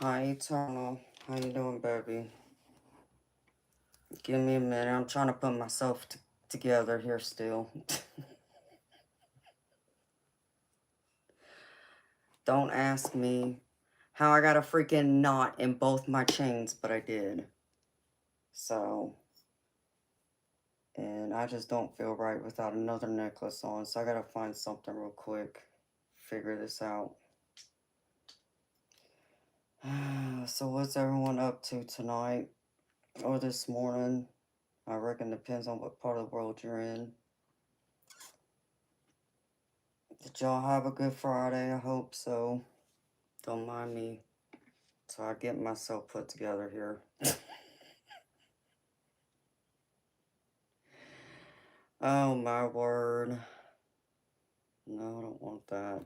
Hi, Eternal. How you doing, baby? Give me a minute. I'm trying to put myself together here still. Don't ask me how I got a freaking knot in both my chains, but I did. So, and I just don't feel right without another necklace on, so I gotta find something real quick. Figure this out. So what's everyone up to tonight? Or this morning? I reckon depends on what part of the world you're in. Did y'all have a good Friday? I hope so. Don't mind me. So I get myself put together here. Oh my word. No, I don't want that.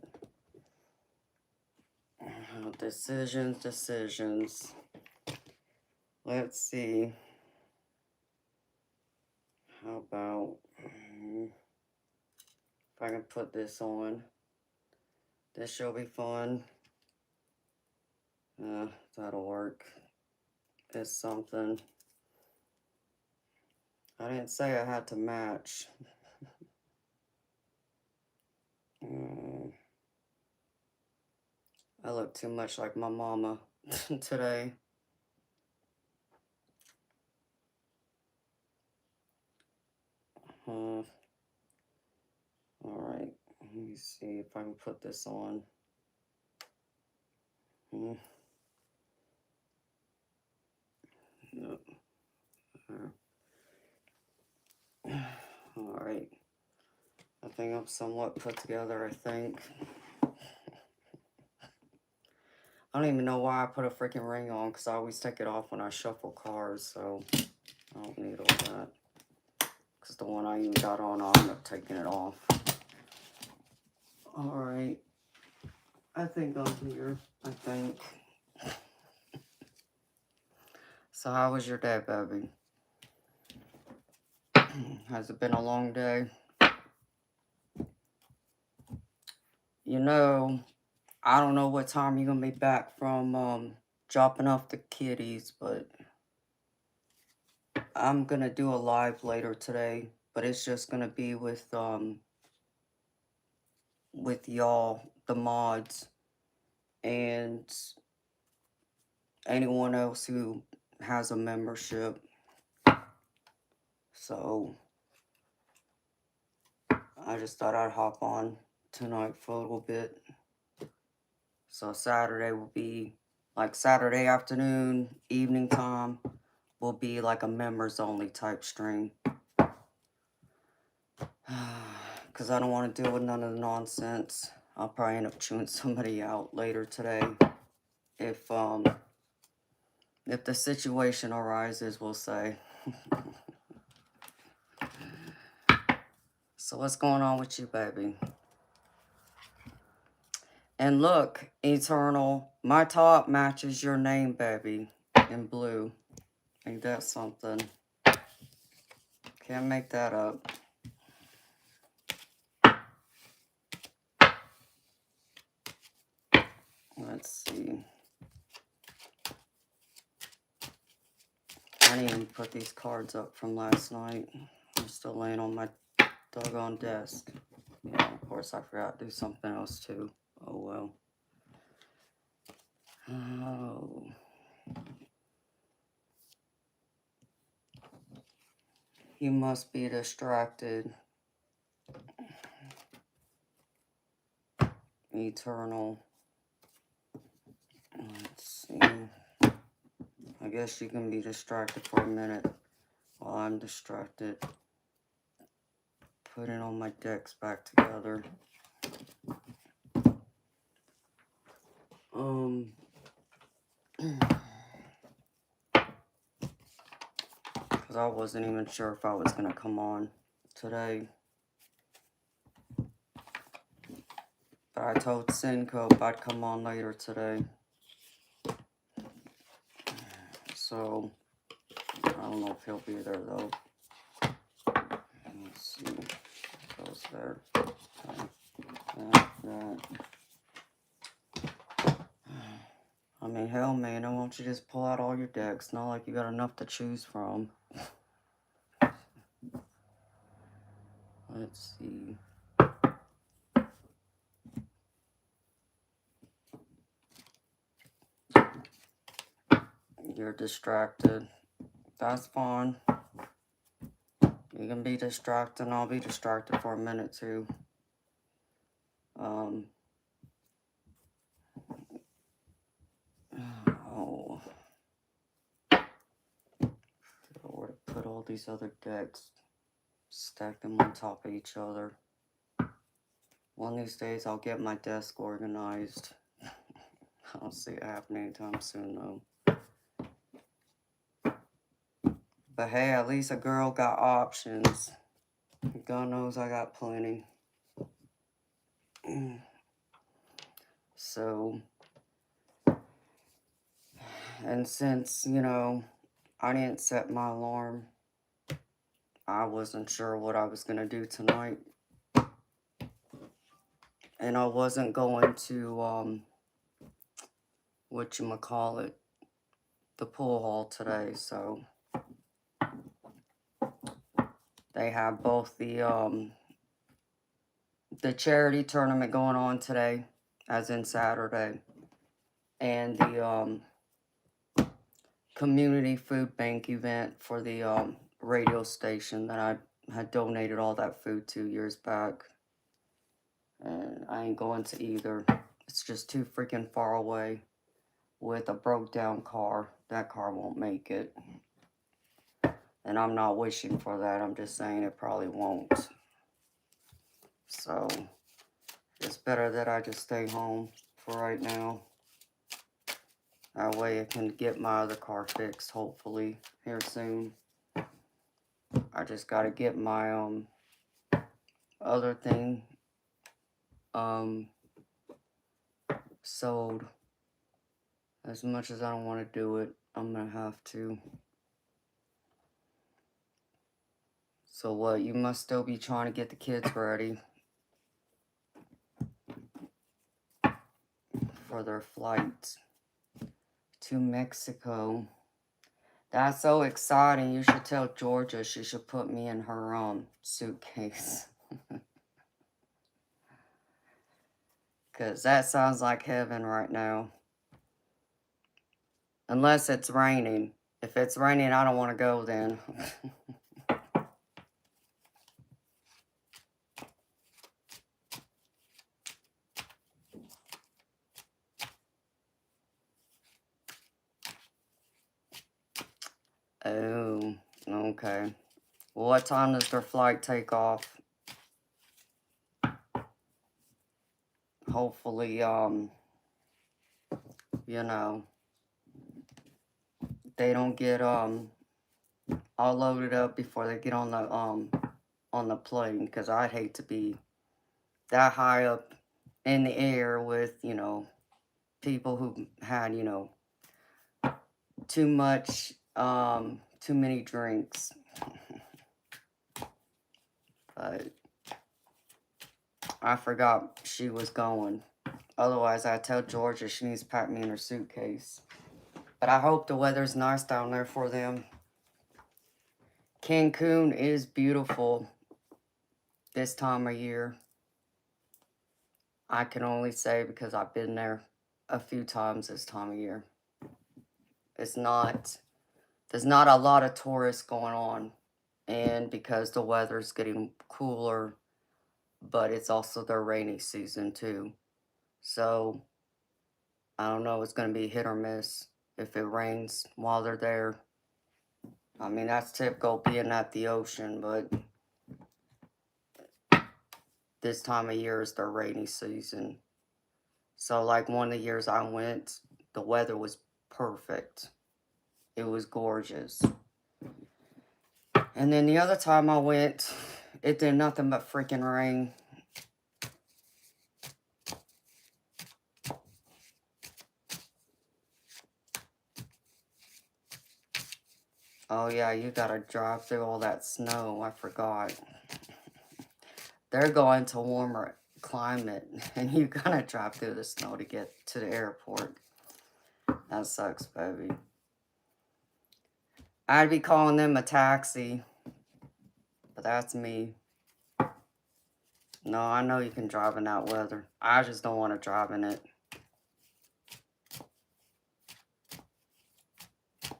Decisions. Let's see. How about if I can put this on? This shall be fun. That'll work. It's something. I didn't say I had to match. I look too much like my mama today. Alright, let me see if I can put this on. Yep. Alright. I think I'm somewhat put together, I think. I don't even know why I put a freaking ring on, because I always take it off when I shuffle cards, so I don't need all that. Because the one I even got on, I'll end up taking it off. Alright. I think I'm here. I think. So how was your day, baby? Has it been a long day? You know, I don't know what time you're going to be back from dropping off the kitties, but I'm going to do a live later today, but it's just going to be with y'all, the mods, and anyone else who has a membership. So I just thought I'd hop on tonight for a little bit. So Saturday will be like Saturday afternoon, evening time will be like a members only type stream. Because I don't want to deal with none of the nonsense. I'll probably end up chewing somebody out later today. If the situation arises, we'll say. So what's going on with you, baby? And look, Eternal, my top matches your name, baby, in blue. Ain't that something? Can't make that up. Let's see. I didn't even put these cards up from last night. I'm still laying on my doggone desk. Yeah, of course I forgot to do something else too. Oh well. Oh. You must be distracted. Eternal. Let's see. I guess you can be distracted for a minute while I'm distracted. Putting all my decks back together. Because I wasn't even sure if I was going to come on today. But I told Syncope I'd come on later today. So, I don't know if he'll be there though. Let's see. Goes there. Okay. That. I mean, hell, man, why don't you just pull out all your decks? Not like you got enough to choose from. Let's see. You're distracted. That's fine. You can be distracted, and I'll be distracted for a minute, too. Oh. Where to put all these other decks. Stack them on top of each other. One of these days, I'll get my desk organized. I don't see it happening anytime soon, though. But hey, at least a girl got options. God knows I got plenty. So, and since, you know, I didn't set my alarm, I wasn't sure what I was going to do tonight. And I wasn't going to, whatchamacallit, the pool hall today, so they have both the charity tournament going on today, as in Saturday, and the community food bank event for the radio station that I had donated all that food to years back. And I ain't going to either. It's just too freaking far away with a broke down car. That car won't make it. And I'm not wishing for that. I'm just saying it probably won't. So, it's better that I just stay home for right now. That way I can get my other car fixed, hopefully, here soon. I just gotta get my, other thing, sold. As much as I don't want to do it, I'm gonna have to. So what, you must still be trying to get the kids ready for their flight to Mexico. That's so exciting. You should tell Georgia she should put me in her suitcase. Because that sounds like heaven right now. Unless it's raining. If it's raining, I don't want to go then. Oh, okay. Well, what time does their flight take off? Hopefully, you know, they don't get, all loaded up before they get on the plane, because I'd hate to be that high up in the air with, you know, people who had, you know, too many drinks. But I forgot she was going. Otherwise, I'd tell Georgia she needs to pack me in her suitcase. But I hope the weather's nice down there for them. Cancun is beautiful this time of year. I can only say because I've been there a few times this time of year. There's not a lot of tourists going on. And because the weather's getting cooler, but it's also their rainy season too. So, I don't know, it's going to be hit or miss if it rains while they're there. I mean, that's typical being at the ocean, but this time of year is their rainy season. So, like one of the years I went, the weather was perfect. It was gorgeous. And then the other time I went, it did nothing but freaking rain. Oh yeah, you gotta drive through all that snow. I forgot. They're going to warmer climate, and you gotta drive through the snow to get to the airport. That sucks, baby. I'd be calling them a taxi. But that's me. No, I know you can drive in that weather. I just don't want to drive in it.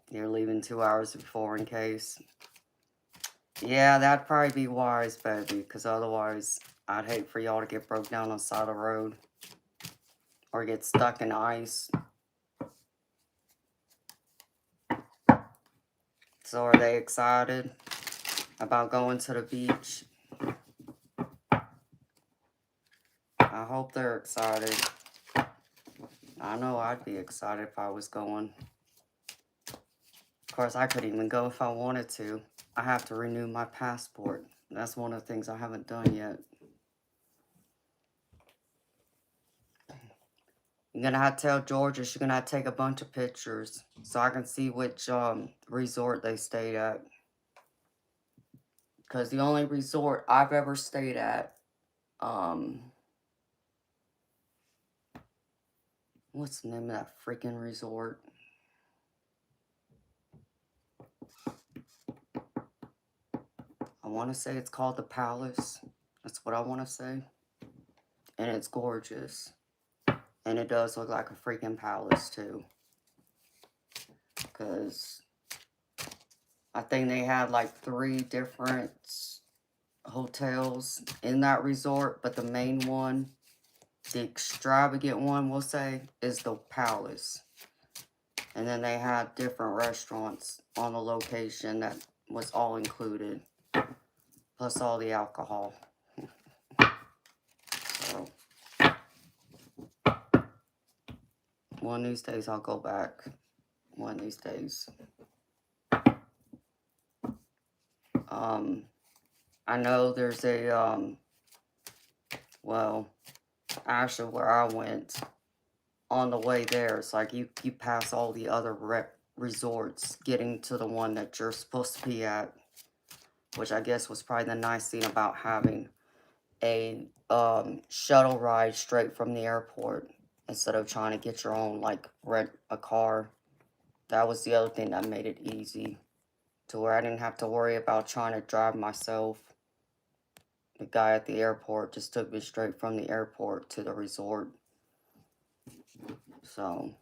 You're leaving 2 hours before in case. Yeah, that'd probably be wise, baby. Because otherwise, I'd hate for y'all to get broke down on the side of the road. Or get stuck in ice. So are they excited about going to the beach? I hope they're excited. I know I'd be excited if I was going. Of course, I couldn't even go if I wanted to. I have to renew my passport. That's one of the things I haven't done yet. You're going to have to tell Georgia she's going to have to take a bunch of pictures so I can see which resort they stayed at. Because the only resort I've ever stayed at, what's the name of that freaking resort? I want to say it's called the Palace. That's what I want to say. And it's gorgeous. And it does look like a freaking palace, too. Because I think they had like 3 different hotels in that resort. But the main one, the extravagant one, we'll say, is the Palace. And then they had different restaurants on the location that was all included. Plus all the alcohol. So, one of these days I'll go back. One of these days. I know there's a, well, actually where I went, on the way there, it's like you pass all the other resorts getting to the one that you're supposed to be at, which I guess was probably the nice thing about having a shuttle ride straight from the airport instead of trying to get your own, like, rent a car. That was the other thing that made it easy, to where I didn't have to worry about trying to drive myself. The guy at the airport just took me straight from the airport to the resort. So,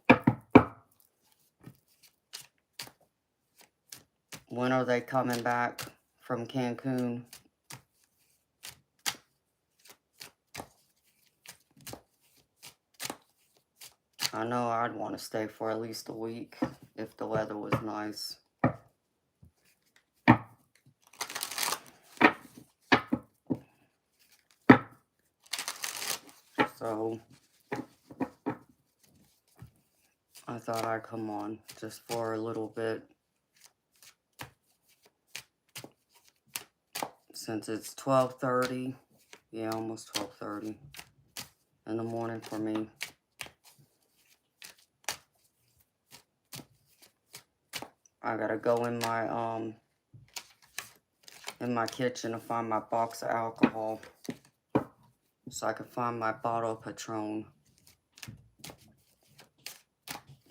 when are they coming back from Cancun? I know I'd want to stay for at least a week if the weather was nice. So, I thought I'd come on just for a little bit. Since it's 12:30, yeah, almost 12:30 in the morning for me. I gotta go in my kitchen to find my box of alcohol so I can find my bottle of Patron.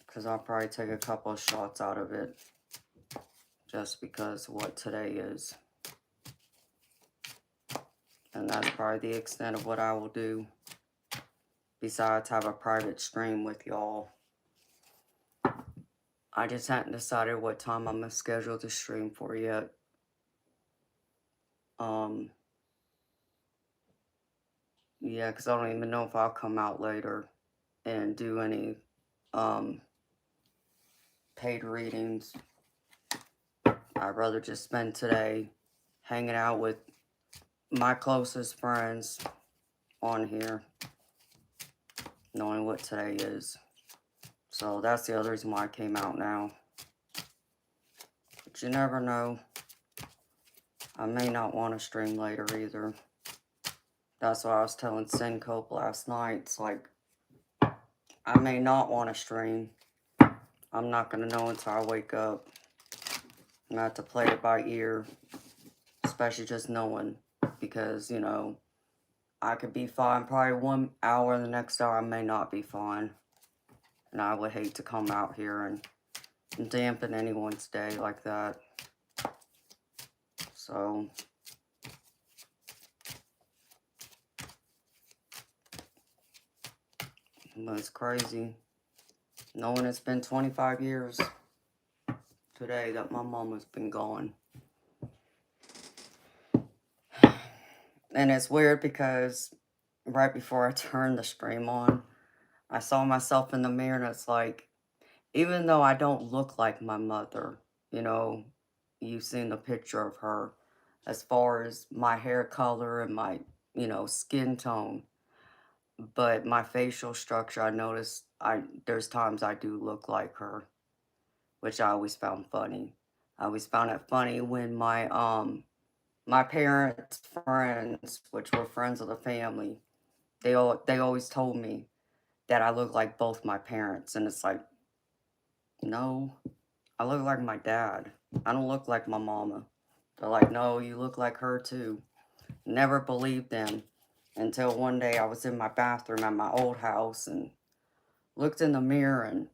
Because I'll probably take a couple of shots out of it just because of what today is. And that's probably the extent of what I will do. Besides have a private stream with y'all. I just haven't decided what time I'm going to schedule the stream for yet. Yeah, because I don't even know if I'll come out later and do any paid readings. I'd rather just spend today hanging out with my closest friends on here, knowing what today is. So that's the other reason why I came out now. But you never know. I may not want to stream later either. That's what I was telling Syncope last night. It's like, I may not want to stream. I'm not going to know until I wake up. I'm going to have to play it by ear. Especially just knowing. Because, you know, I could be fine probably 1 hour and the next hour I may not be fine. And I would hate to come out here and dampen anyone's day like that. So, but it's crazy. Knowing it's been 25 years today that my mama's been gone. And it's weird because right before I turned the stream on, I saw myself in the mirror and it's like, even though I don't look like my mother, you know, you've seen the picture of her, as far as my hair color and my, you know, skin tone, but my facial structure, I noticed there's times I do look like her, which I always found funny. I always found it funny when my parents' friends, which were friends of the family, they always told me that I look like both my parents, and it's like, no, I look like my dad. I don't look like my mama. They're like, no, you look like her too. Never believed them until one day I was in my bathroom at my old house and looked in the mirror, and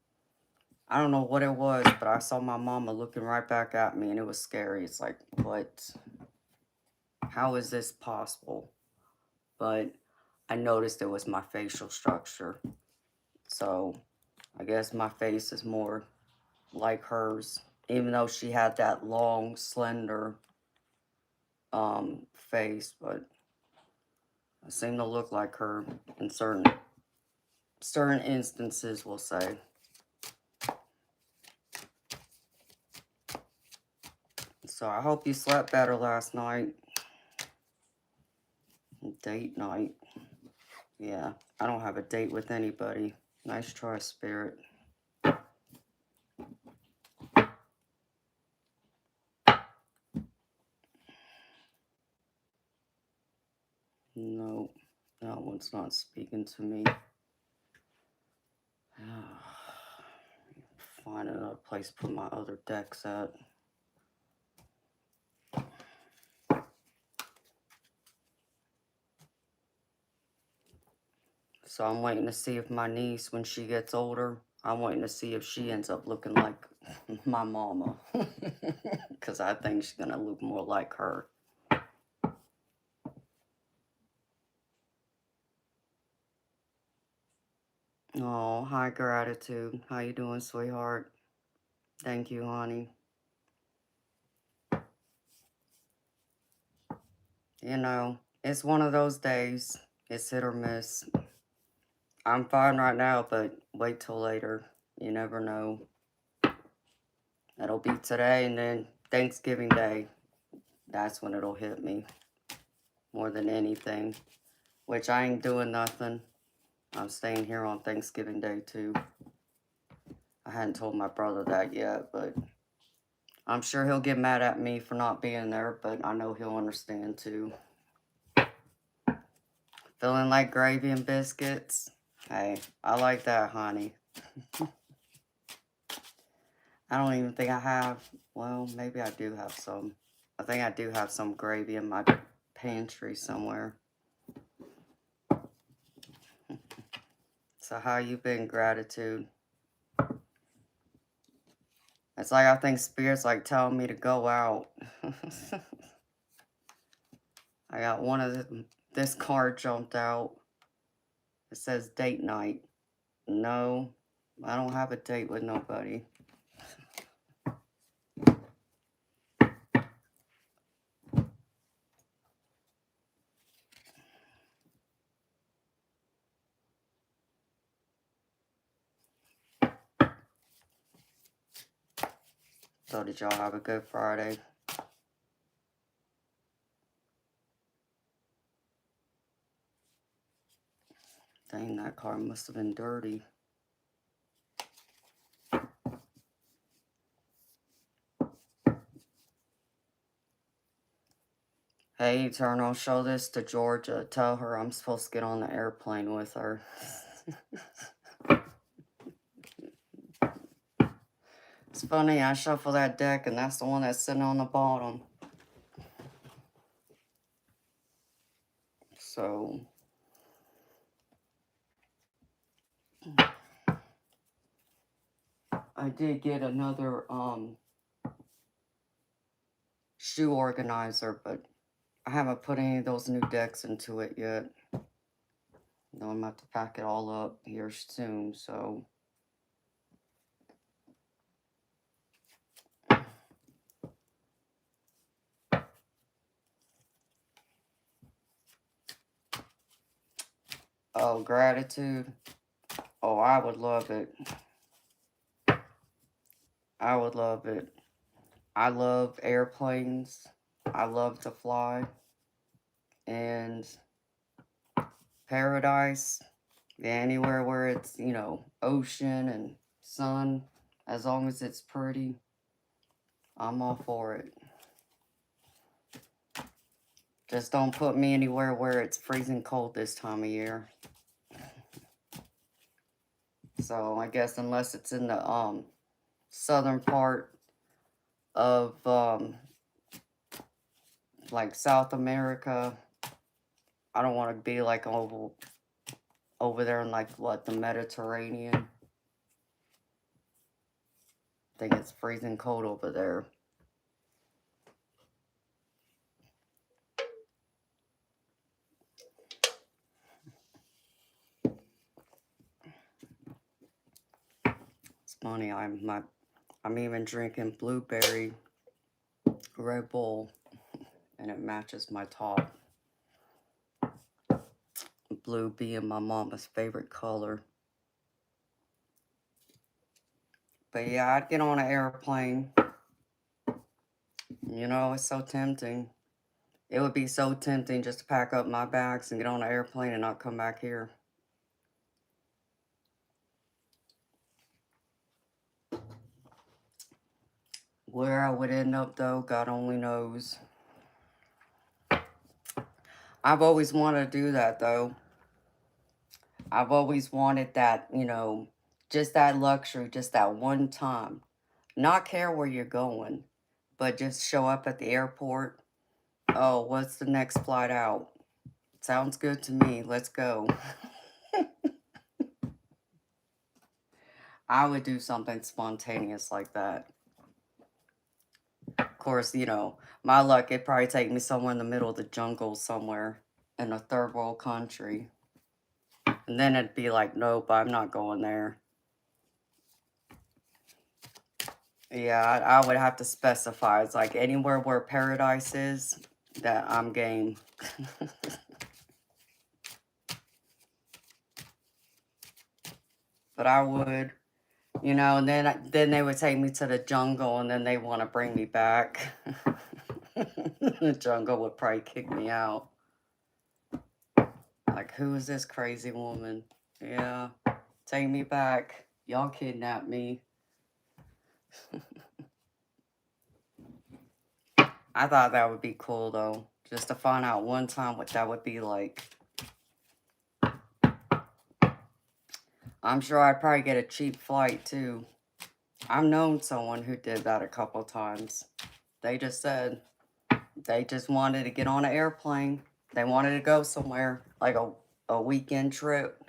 I don't know what it was, but I saw my mama looking right back at me, and it was scary. It's like, what? How is this possible? But I noticed it was my facial structure. So I guess my face is more like hers, even though she had that long, slender face, but I seem to look like her in certain instances, we'll say. So I hope you slept better last night. Date night. Yeah, I don't have a date with anybody. Nice try, Spirit. No, that one's not speaking to me. Find another place to put my other decks at. So I'm waiting to see if my niece, when she gets older, I'm waiting to see if she ends up looking like my mama. Because I think she's going to look more like her. Oh, hi, Gratitude. How you doing, sweetheart? Thank you, honey. You know, it's one of those days. It's hit or miss. I'm fine right now, but wait till later. You never know. It'll be today, and then Thanksgiving Day. That's when it'll hit me more than anything. Which I ain't doing nothing. I'm staying here on Thanksgiving Day, too. I hadn't told my brother that yet, but I'm sure he'll get mad at me for not being there, but I know he'll understand, too. Feeling like gravy and biscuits? Hey, I like that, honey. I don't even think I have, well, maybe I do have some. I think I do have some gravy in my pantry somewhere. So how you been, Gratitude? It's like I think Spirit's like telling me to go out. I got one of this card jumped out. It says date night. No, I don't have a date with nobody. So did y'all have a good Friday? Dang, that card must have been dirty. Hey, Eternal, show this to Georgia. Tell her I'm supposed to get on the airplane with her. It's funny, I shuffle that deck and that's the one that's sitting on the bottom. So did get another shoe organizer, but I haven't put any of those new decks into it yet. No, I'm about to pack it all up here soon, so. Oh, gratitude. Oh, I would love it. I would love it. I love airplanes. I love to fly. And paradise, anywhere where it's, you know, ocean and sun, as long as it's pretty, I'm all for it. Just don't put me anywhere where it's freezing cold this time of year. So I guess unless it's in the southern part of like South America, I don't want to be like over there in like what, the Mediterranean. I think it's freezing cold over there. It's funny, I'm even drinking blueberry Red Bull, and it matches my top. Blue being my mama's favorite color. But yeah, I'd get on an airplane. You know, it's so tempting. It would be so tempting just to pack up my bags and get on an airplane and not come back here. Where I would end up, though, God only knows. I've always wanted to do that, though. I've always wanted that, you know, just that luxury, just that one time. Not care where you're going, but just show up at the airport. Oh, what's the next flight out? Sounds good to me. Let's go. I would do something spontaneous like that. Of course, you know, my luck, it'd probably take me somewhere in the middle of the jungle somewhere in a third world country. And then it'd be like, nope, I'm not going there. Yeah, I would have to specify. It's like anywhere where paradise is, that I'm game. But I would, you know, and then they would take me to the jungle, and then they want to bring me back. The jungle would probably kick me out. Like, who is this crazy woman? Yeah, take me back. Y'all kidnapped me. I thought that would be cool, though. Just to find out one time what that would be like. I'm sure I'd probably get a cheap flight, too. I've known someone who did that a couple times. They just said they just wanted to get on an airplane. They wanted to go somewhere, like a weekend trip.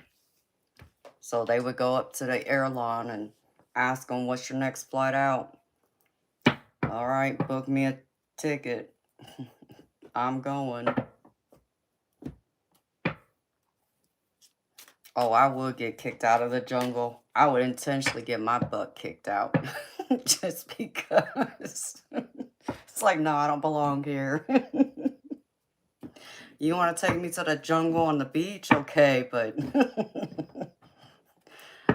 So they would go up to the airline and ask them, what's your next flight out? All right, book me a ticket. I'm going. Oh, I would get kicked out of the jungle. I would intentionally get my butt kicked out. Just because. It's like, no, I don't belong here. You want to take me to the jungle on the beach? Okay, but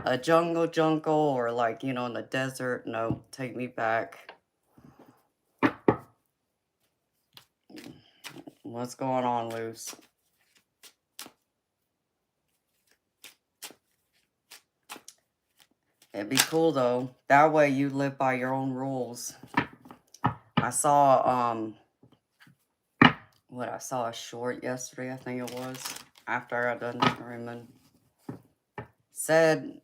a jungle or like, you know, in the desert, no, take me back. What's going on, Luce? It'd be cool, though. That way you live by your own rules. I saw, I saw a short yesterday, I think it was, after I got done streaming. Said,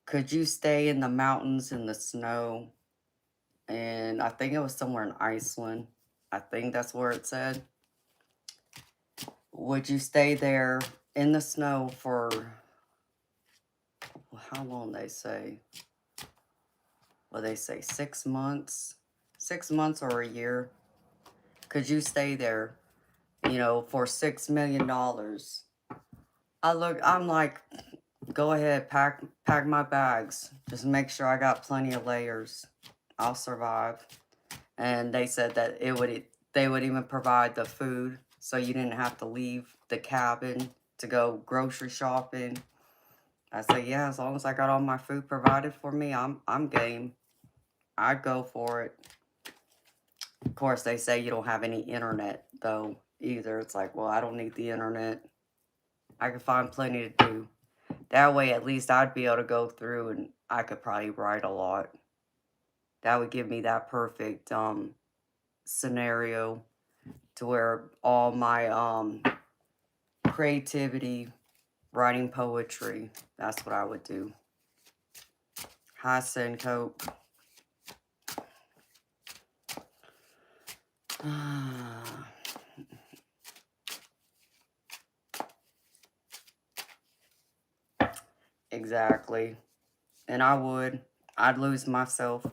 could you stay in the mountains in the snow? And I think it was somewhere in Iceland. I think that's where it said. Would you stay there in the snow for, how long they say? what they say, 6 months, 6 months or a year. Could you stay there, you know, for $6 million? I'm like, go ahead, pack my bags. Just make sure I got plenty of layers. I'll survive. And they said that they would even provide the food, so you didn't have to leave the cabin to go grocery shopping. I said, yeah, as long as I got all my food provided for me, I'm game. I'd go for it. Of course, they say you don't have any internet, though, either. It's like, well, I don't need the internet. I can find plenty to do. That way, at least I'd be able to go through and I could probably write a lot. That would give me that perfect scenario to where all my creativity, writing poetry, that's what I would do. Hi, Sencope. Exactly. And I'd lose myself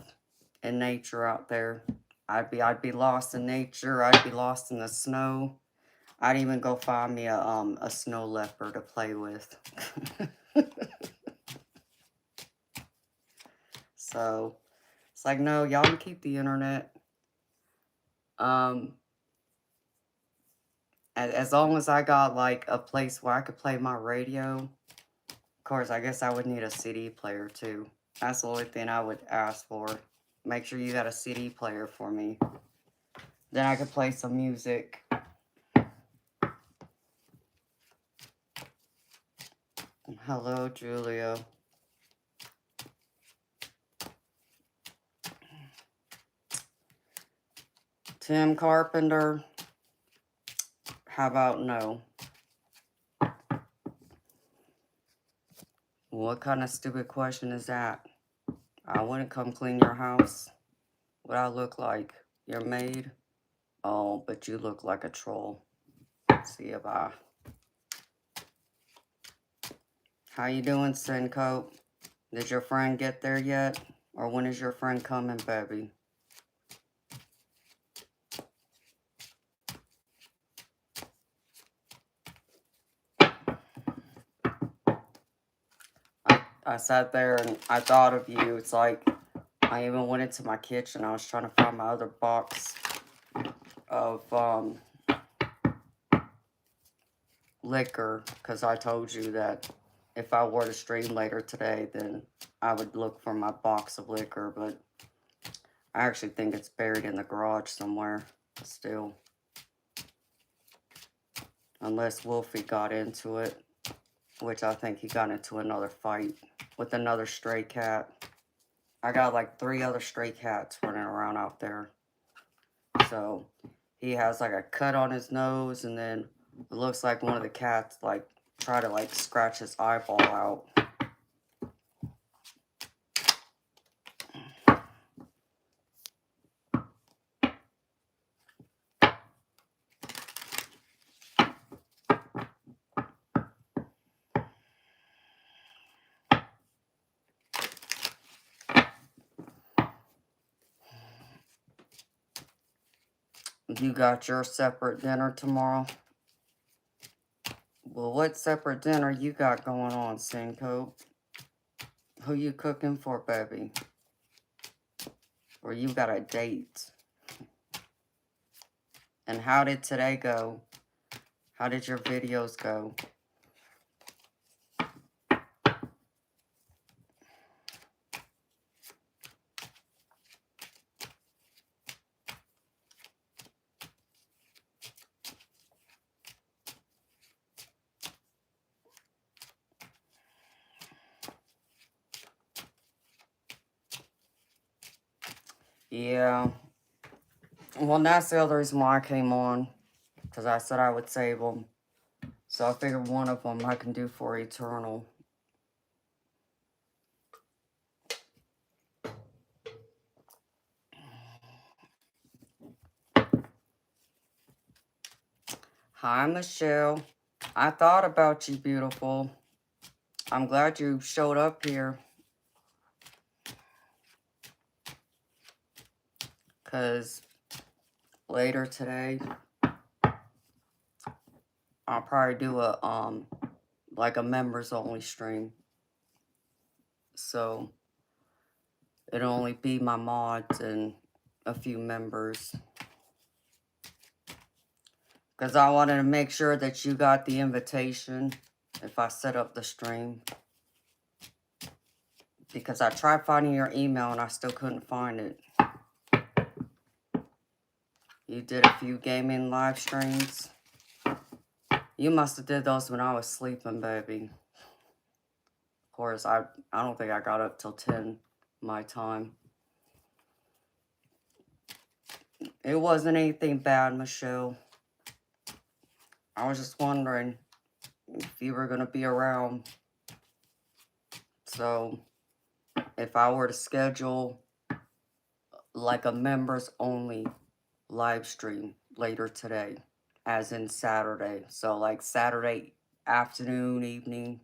in nature out there. I'd be lost in nature. I'd be lost in the snow. I'd even go find me a snow leopard to play with. So it's like, no, y'all can keep the internet. As long as I got like a place where I could play my radio. Of course, I guess I would need a CD player too. That's the only thing I would ask for. Make sure you got a CD player for me. Then I could play some music. Hello, Julia. Tim Carpenter. How about no? What kind of stupid question is that? I wouldn't come clean your house. What I look like? Your maid? Oh, but you look like a troll. See ya, bye. How you doing, Sencope? Did your friend get there yet? Or when is your friend coming, baby? I sat there and I thought of you. It's like, I even went into my kitchen. I was trying to find my other box of liquor, because I told you that if I were to stream later today, then I would look for my box of liquor, but I actually think it's buried in the garage somewhere still. Unless Wolfie got into it, which I think he got into another fight with another stray cat. I got like 3 other stray cats running around out there. So he has like a cut on his nose, and then it looks like one of the cats like try to like scratch his eyeball out. You got your separate dinner tomorrow? Well, what separate dinner you got going on, Sencope? Who you cooking for, baby? Or you got a date? And how did today go? How did your videos go? Yeah. Well, that's the other reason why I came on. Because I said I would save them. So I figured one of them I can do for Eternal. Hi, Michelle. I thought about you, beautiful. I'm glad you showed up here. because later today, I'll probably do a, like a members only stream. So, it'll only be my mods and a few members. Because I wanted to make sure that you got the invitation if I set up the stream. Because I tried finding your email and I still couldn't find it. You did a few gaming live streams. You must have did those when I was sleeping, baby. Of course, I don't think I got up till 10 my time. It wasn't anything bad, Michelle. I was just wondering if you were going to be around. So, if I were to schedule like a members only live stream later today, as in Saturday. So, like Saturday afternoon, evening.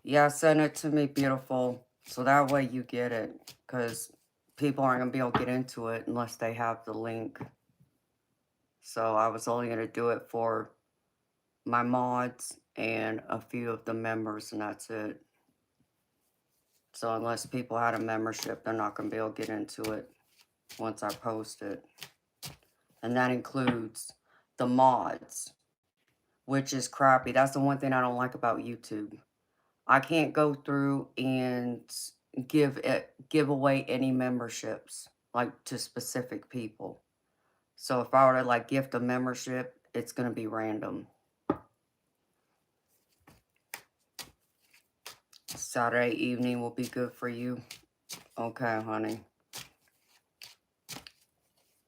Yeah, send it to me, beautiful. So that way you get it. Because people aren't going to be able to get into it unless they have the link. So I was only going to do it for my mods and a few of the members, and that's it. So unless people had a membership, they're not going to be able to get into it once I post it. And that includes the mods, which is crappy. That's the one thing I don't like about YouTube. I can't go through and give away any memberships, like, to specific people. So if I were to, like, gift a membership, it's going to be random. Saturday evening will be good for you. Okay, honey.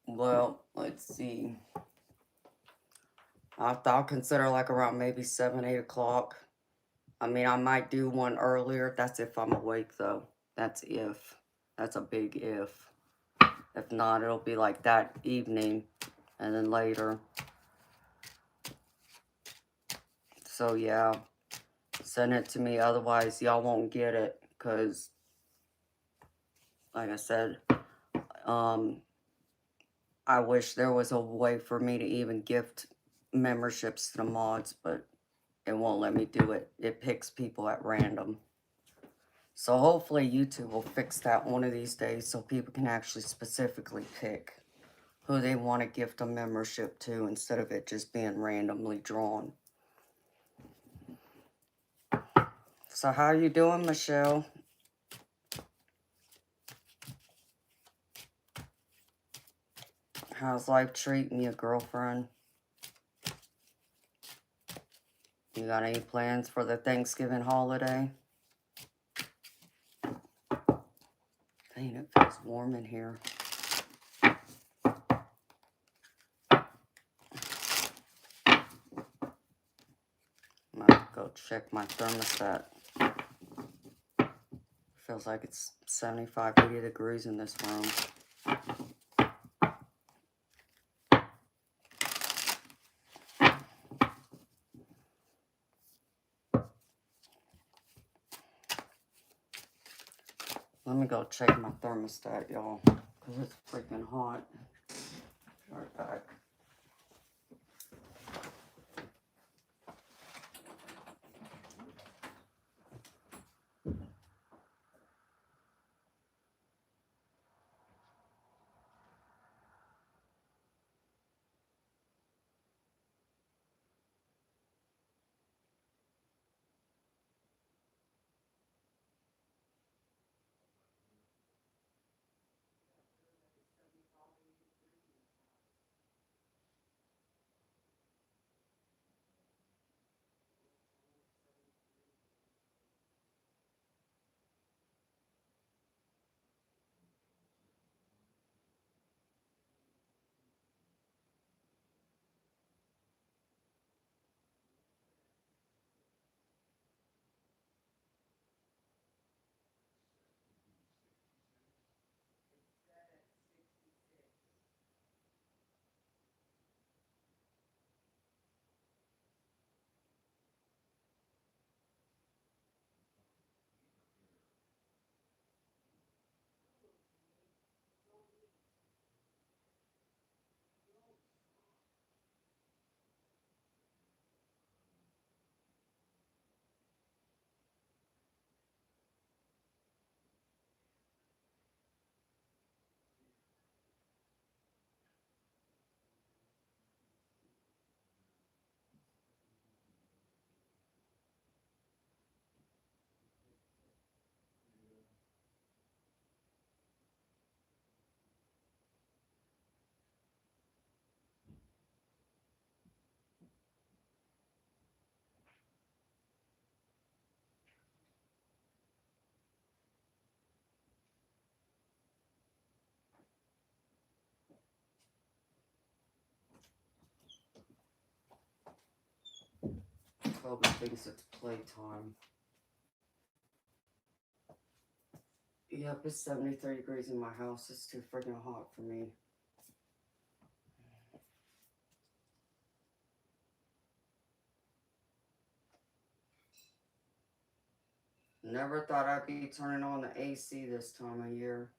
Well, let's see. I'll consider like around maybe 7, 8 o'clock. I mean, I might do one earlier. That's if I'm awake, though. That's if. That's a big if. If not, it'll be like that evening and then later. So, yeah. Send it to me. Otherwise, y'all won't get it. Because, like I said, I wish there was a way for me to even gift memberships to the mods, but it won't let me do it. It picks people at random. So hopefully YouTube will fix that one of these days so people can actually specifically pick who they want to gift a membership to instead of it just being randomly drawn. So how you doing, Michelle? How's life treating you, girlfriend? You got any plans for the Thanksgiving holiday? Dang, it feels warm in here. I'm gonna go check my thermostat. Feels like it's 75, 80 degrees in this room. Let me go check my thermostat, y'all, because it's freaking hot. Be right back. Toby thinks it's playtime. Yep, it's 73 degrees in my house. It's too freaking hot for me. Never thought I'd be turning on the AC this time of year.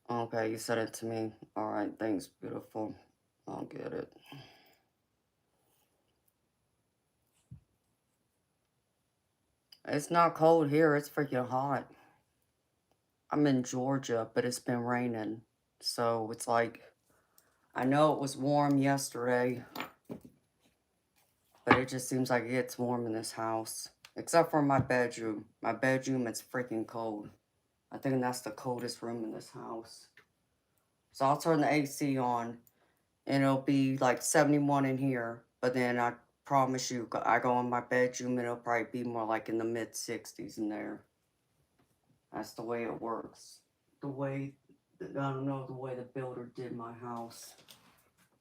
Okay, you said it to me. Alright, thanks, beautiful. I'll get it. It's not cold here, it's freaking hot. I'm in Georgia, but it's been raining. So it's like, I know it was warm yesterday, but it just seems like it gets warm in this house. Except for my bedroom. My bedroom, it's freaking cold. I think that's the coldest room in this house. So I'll turn the AC on, and it'll be like 71 in here. But then I promise you, I go in my bedroom, and it'll probably be more like in the mid-60s in there. That's the way it works. The way, I don't know, the way the builder did my house.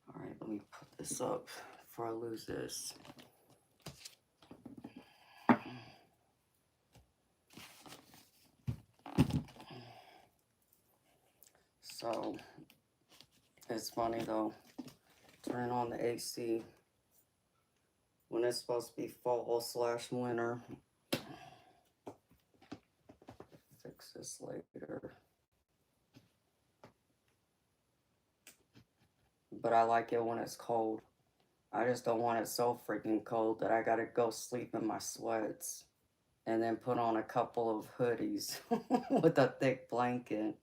Alright, let me put this up before I lose this. So, it's funny though, turning on the AC when it's supposed to be fall/winter. Fix this later. But I like it when it's cold. I just don't want it so freaking cold that I gotta go sleep in my sweats and then put on a couple of hoodies with a thick blanket.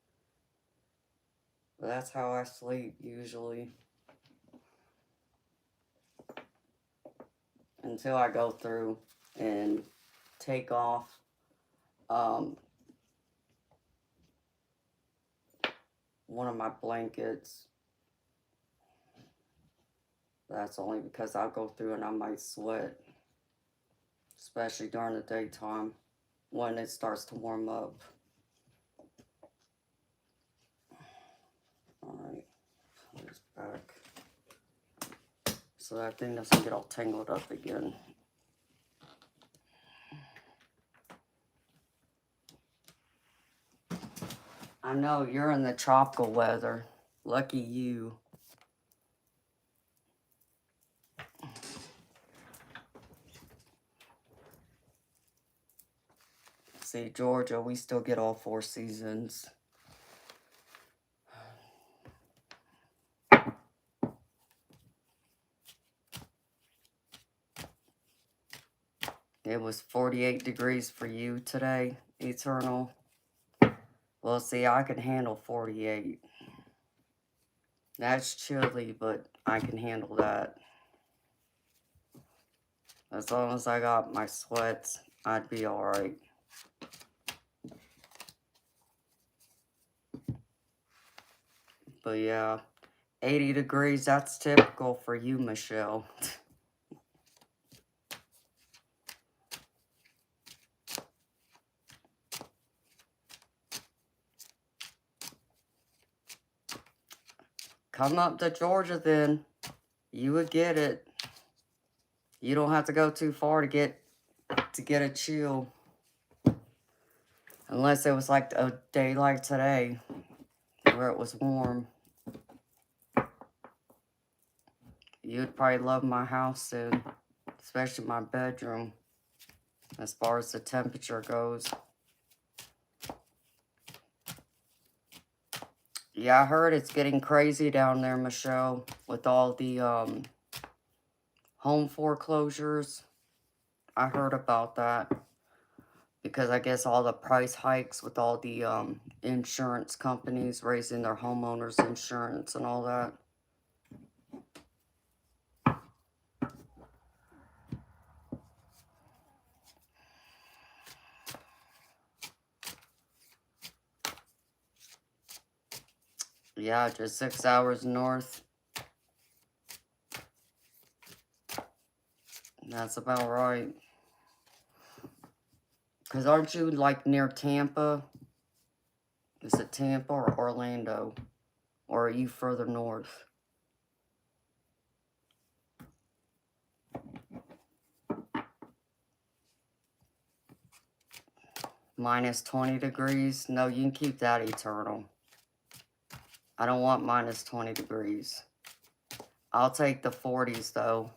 But that's how I sleep usually. Until I go through and take off one of my blankets. That's only because I'll go through and I might sweat. Especially during the daytime when it starts to warm up. Alright, put this back. So that thing doesn't get all tangled up again. I know, you're in the tropical weather. Lucky you. See, Georgia, we still get all 4 seasons. It was 48 degrees for you today, Eternal. Well, see, I can handle 48. That's chilly, but I can handle that. As long as I got my sweats, I'd be alright. But yeah, 80 degrees, that's typical for you, Michelle. Come up to Georgia then. You would get it. You don't have to go too far to get a chill. Unless it was like a day like today, where it was warm. You'd probably love my house then, especially my bedroom, as far as the temperature goes. Yeah, I heard it's getting crazy down there, Michelle, with all the home foreclosures. I heard about that. Because I guess all the price hikes with all the insurance companies raising their homeowners insurance and all that. Yeah, just 6 hours north. That's about right. Because aren't you like near Tampa? Is it Tampa or Orlando? Or are you further north? Minus 20 degrees? No, you can keep that eternal. I don't want minus 20 degrees. I'll take the 40s though.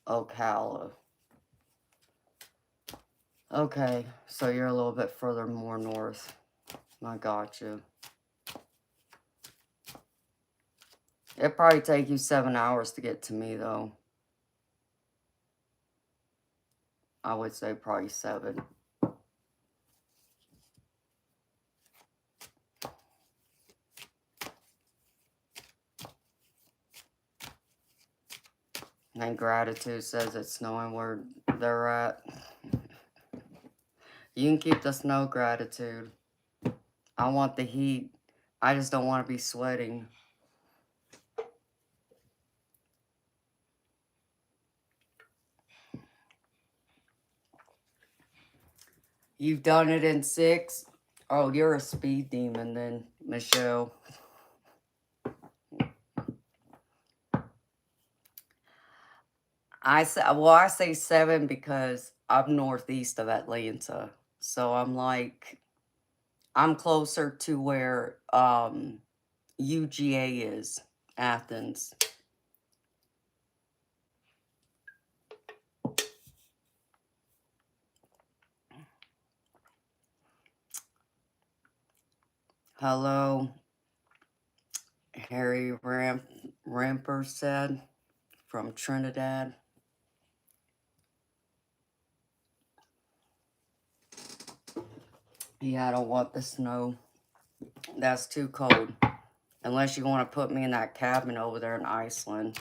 Ocala. Okay, so you're a little bit further more north. I got you. It'd probably take you 7 hours to get to me, though. I would say probably 7. And Gratitude says it's snowing where they're at. You can keep the snow, Gratitude. I want the heat. I just don't want to be sweating. You've done it in 6? Oh, you're a speed demon then, Michelle. I say 7 because I'm northeast of Atlanta. So I'm like, I'm closer to where UGA is, Athens. Hello, Harry Ramper said from Trinidad. Yeah, I don't want the snow. That's too cold. Unless you want to put me in that cabin over there in Iceland.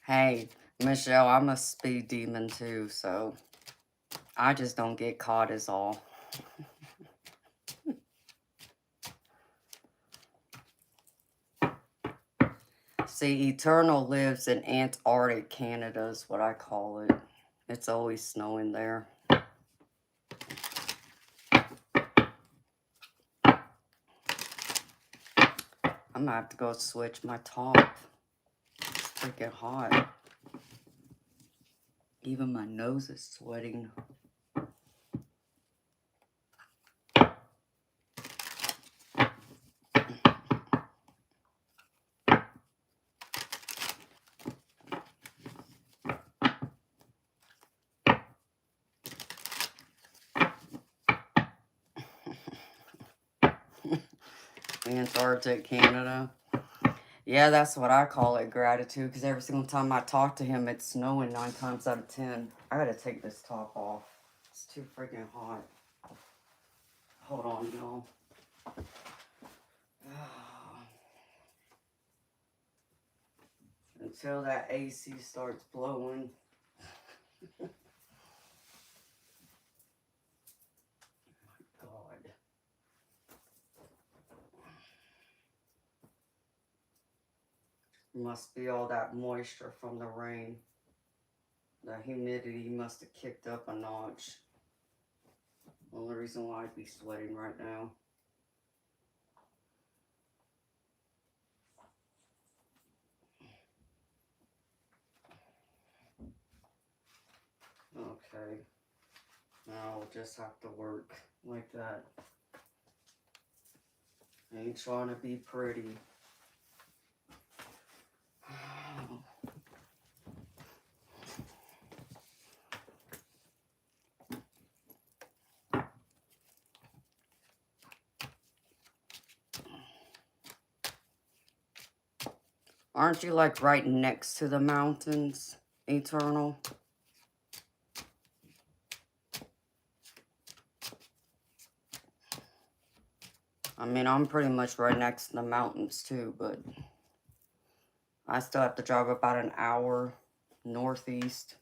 Hey, Michelle, I'm a speed demon too, so I just don't get caught is all. See, Eternal lives in Antarctic Canada is what I call it. It's always snowing there. I'm gonna have to go switch my top. It's freaking hot. Even my nose is sweating. Antarctic Canada. Yeah, that's what I call it, Gratitude, because every single time I talk to him, it's snowing 9 times out of 10. I gotta take this top off. It's too freaking hot. Hold on, y'all. Until that AC starts blowing. God. Must be all that moisture from the rain. The humidity must have kicked up a notch. Only reason why I'd be sweating right now. Okay. Now I'll just have to work like that. I ain't trying to be pretty. Aren't you like right next to the mountains, Eternal? I mean, I'm pretty much right next to the mountains too, but I still have to drive about an hour northeast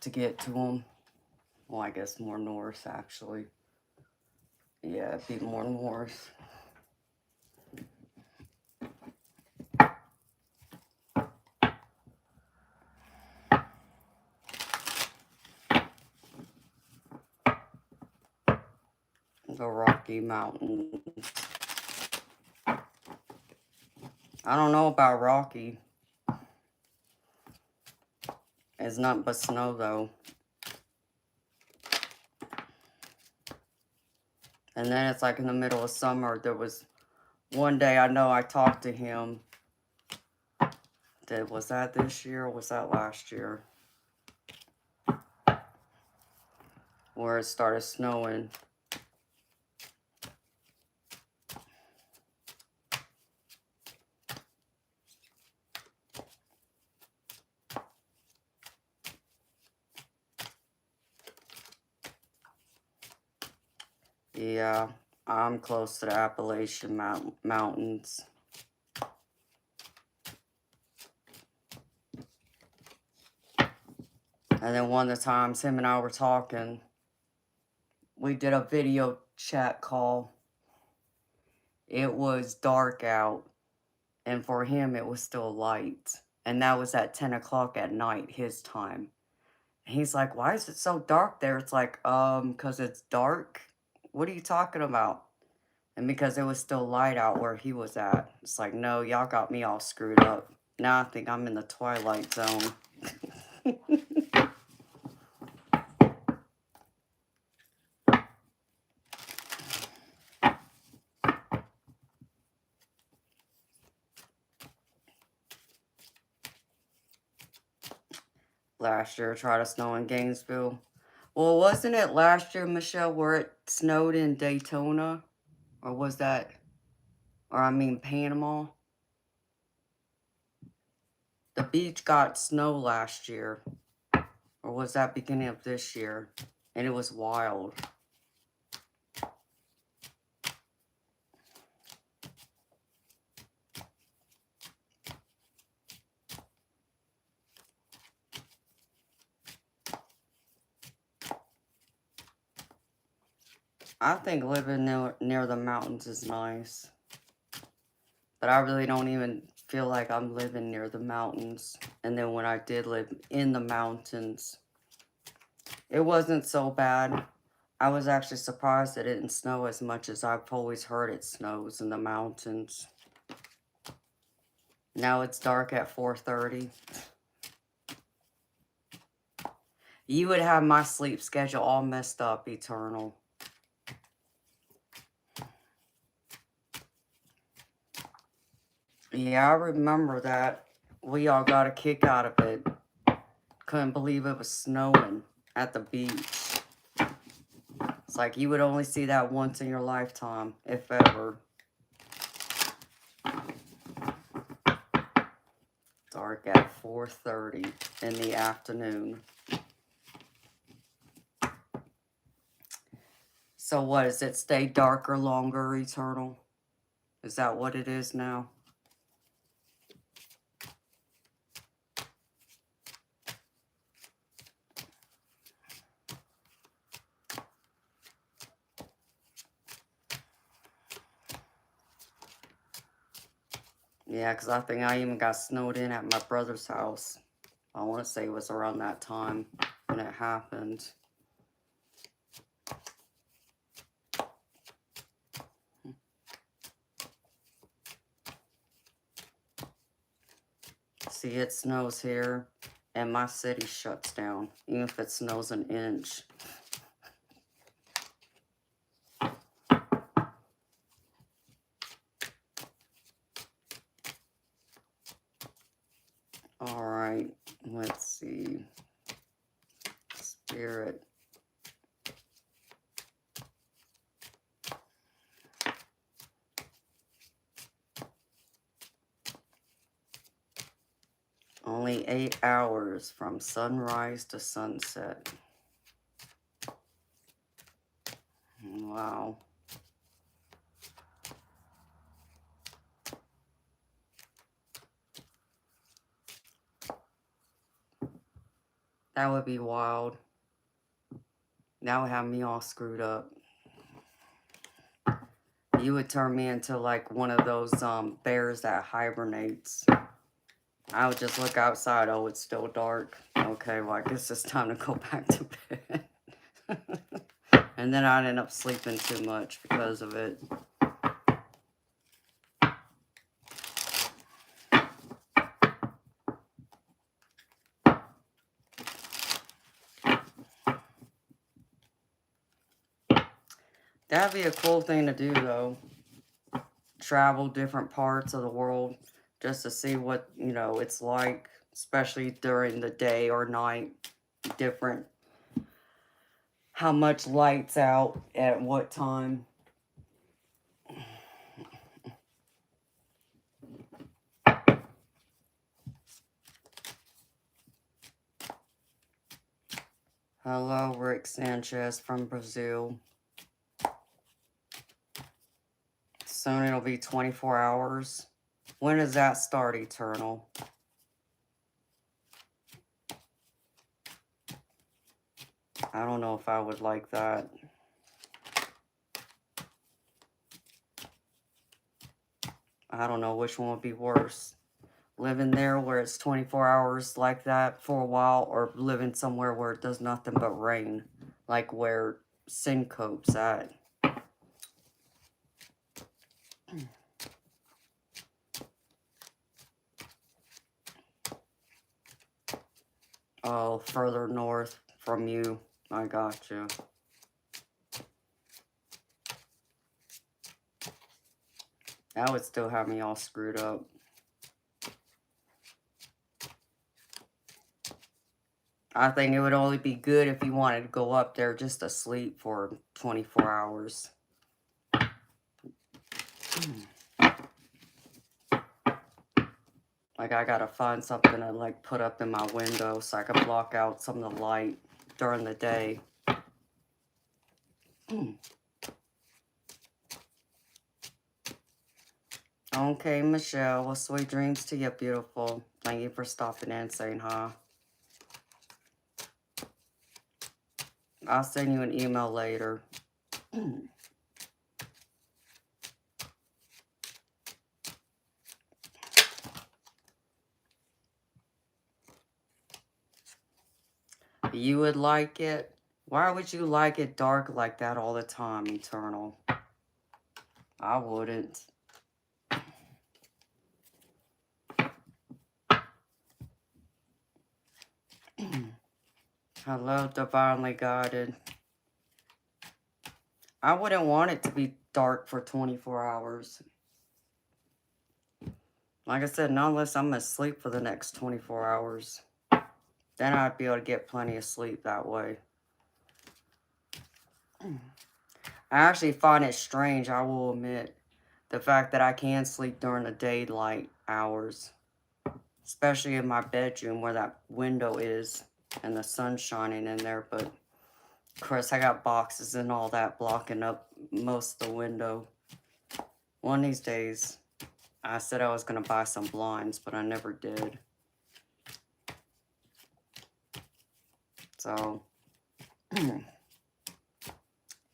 to get to them. Well, I guess more north, actually. Yeah, it'd be more north. The Rocky Mountains. I don't know about Rocky. It's nothing but snow, though. And then it's like in the middle of summer. There was one day I know I talked to him. Was that this year or was that last year? Where it started snowing. Yeah, I'm close to the Appalachian Mountains. And then one of the times him and I were talking, we did a video chat call. It was dark out, and for him it was still light. And that was at 10 o'clock at night, his time. And he's like, why is it so dark there? It's like, because it's dark? What are you talking about? And because it was still light out where he was at. It's like, no, y'all got me all screwed up. Now I think I'm in the twilight zone. Last year, it tried to snow in Gainesville. Well, wasn't it last year, Michelle, where it snowed in Daytona? Or was that, Panama? The beach got snow last year. Or was that beginning of this year? And it was wild. I think living near the mountains is nice. But I really don't even feel like I'm living near the mountains. And then when I did live in the mountains, it wasn't so bad. I was actually surprised it didn't snow as much as I've always heard it snows in the mountains. Now it's dark at 4:30. You would have my sleep schedule all messed up, Eternal. Yeah, I remember that. We all got a kick out of it. Couldn't believe it was snowing at the beach. It's like you would only see that once in your lifetime, if ever. Dark at 4:30 in the afternoon. So what, does it stay darker longer, Eternal? Is that what it is now? Yeah, because I think I even got snowed in at my brother's house. I want to say it was around that time when it happened. See, it snows here, and my city shuts down, even if it snows an inch. All right, let's see. Spirit. Only 8 hours from sunrise to sunset. Wow. That would be wild. That would have me all screwed up. You would turn me into like one of those bears that hibernates. I would just look outside. Oh, it's still dark. Okay, well, I guess it's time to go back to bed. And then I'd end up sleeping too much because of it. That'd be a cool thing to do, though. Travel different parts of the world just to see what, you know, it's like, especially during the day or night. Different. How much light's out at what time. Hello, Rick Sanchez from Brazil. Soon it'll be 24 hours. When does that start, Eternal? I don't know if I would like that. I don't know which one would be worse. Living there where it's 24 hours like that for a while, or living somewhere where it does nothing but rain. Like where Syncope's at. Oh, further north from you. I gotcha. That would still have me all screwed up. I think it would only be good if you wanted to go up there just to sleep for 24 hours. Like, I gotta find something to, like, put up in my window so I can block out some of the light during the day. Okay, Michelle. Well, sweet dreams to you, beautiful. Thank you for stopping in and saying hi. I'll send you an email later. You would like it? Why would you like it dark like that all the time, Eternal? I wouldn't. Hello, Divinely Guided. I wouldn't want it to be dark for 24 hours. Like I said, not unless I'm asleep for the next 24 hours. Then I'd be able to get plenty of sleep that way. I actually find it strange, I will admit, the fact that I can sleep during the daylight hours. Especially in my bedroom where that window is and the sun's shining in there. But, of course, I got boxes and all that blocking up most of the window. One of these days, I said I was going to buy some blinds, but I never did. So,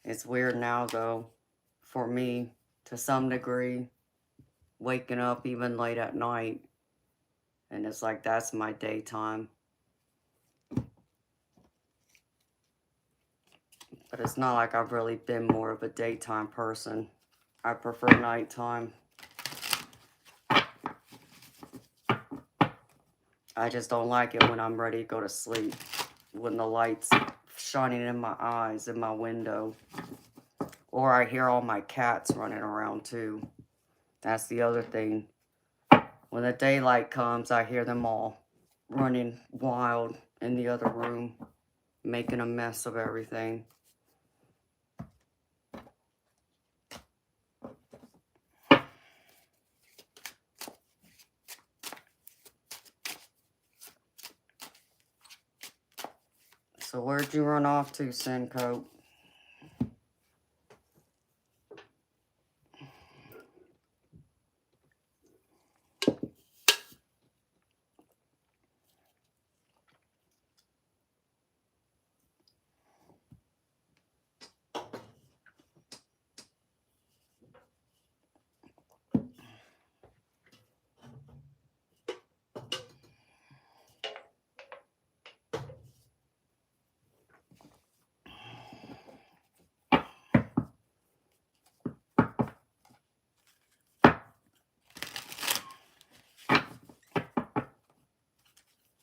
it's weird now, though, for me, to some degree, waking up even late at night. And it's like, that's my daytime. But it's not like I've really been more of a daytime person. I prefer nighttime. I just don't like it when I'm ready to go to sleep. When the light's shining in my eyes, in my window. Or I hear all my cats running around too. That's the other thing. When the daylight comes, I hear them all running wild in the other room. Making a mess of everything. So where'd you run off to, Sincoat?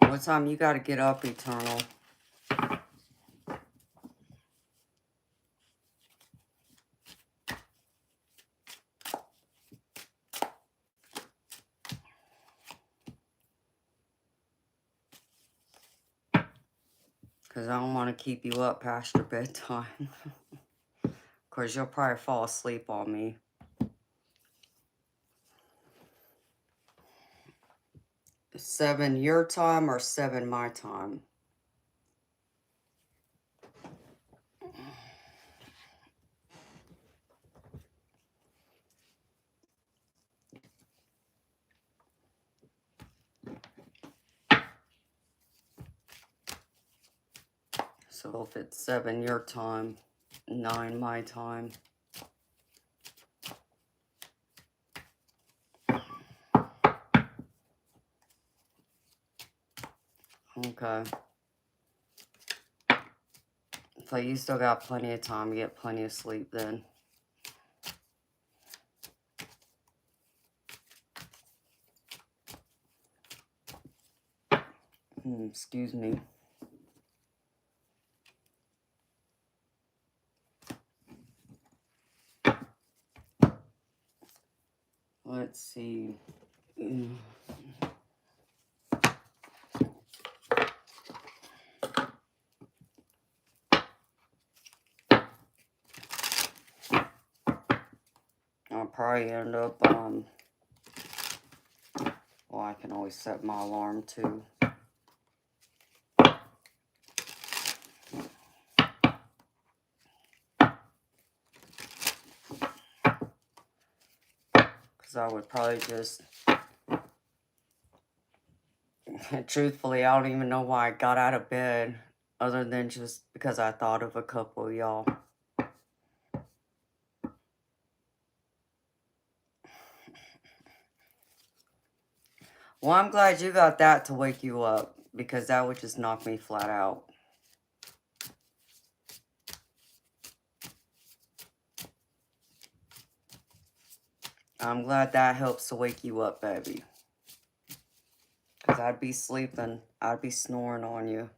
What time you gotta get up, Eternal? Because I don't want to keep you up past your bedtime. Because you'll probably fall asleep on me. Seven your time or 7 my time? So if it's 7 your time, 9 my time. Okay. So you still got plenty of time to get plenty of sleep then. Excuse me. Let's see. I'll probably end up, well, I can always set my alarm too. Because I would probably just, truthfully, I don't even know why I got out of bed, other than just because I thought of a couple of y'all. Well, I'm glad you got that to wake you up, because that would just knock me flat out. I'm glad that helps to wake you up, baby. Because I'd be sleeping, I'd be snoring on you.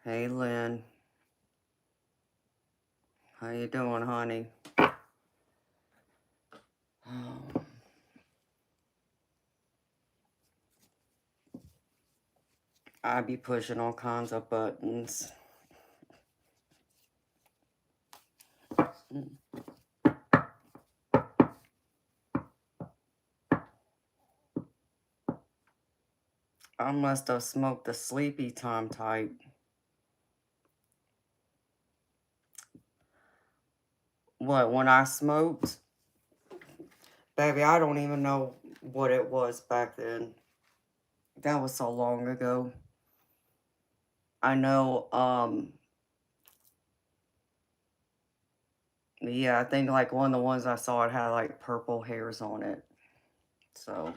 Hey, Lynn. How you doing, honey? I be pushing all kinds of buttons. I must have smoked the sleepy time type. What, when I smoked? Baby, I don't even know what it was back then. That was so long ago. I know, yeah, I think like one of the ones I saw, it had like purple hairs on it. So.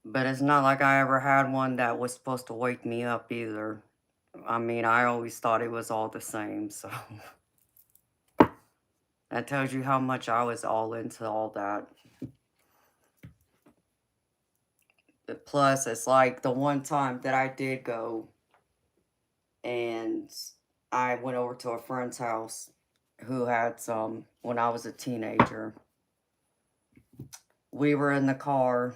But it's not like I ever had one that was supposed to wake me up either. I mean, I always thought it was all the same, so that tells you how much I was all into all that. But plus, it's like the one time that I did go and I went over to a friend's house who had some when I was a teenager. We were in the car.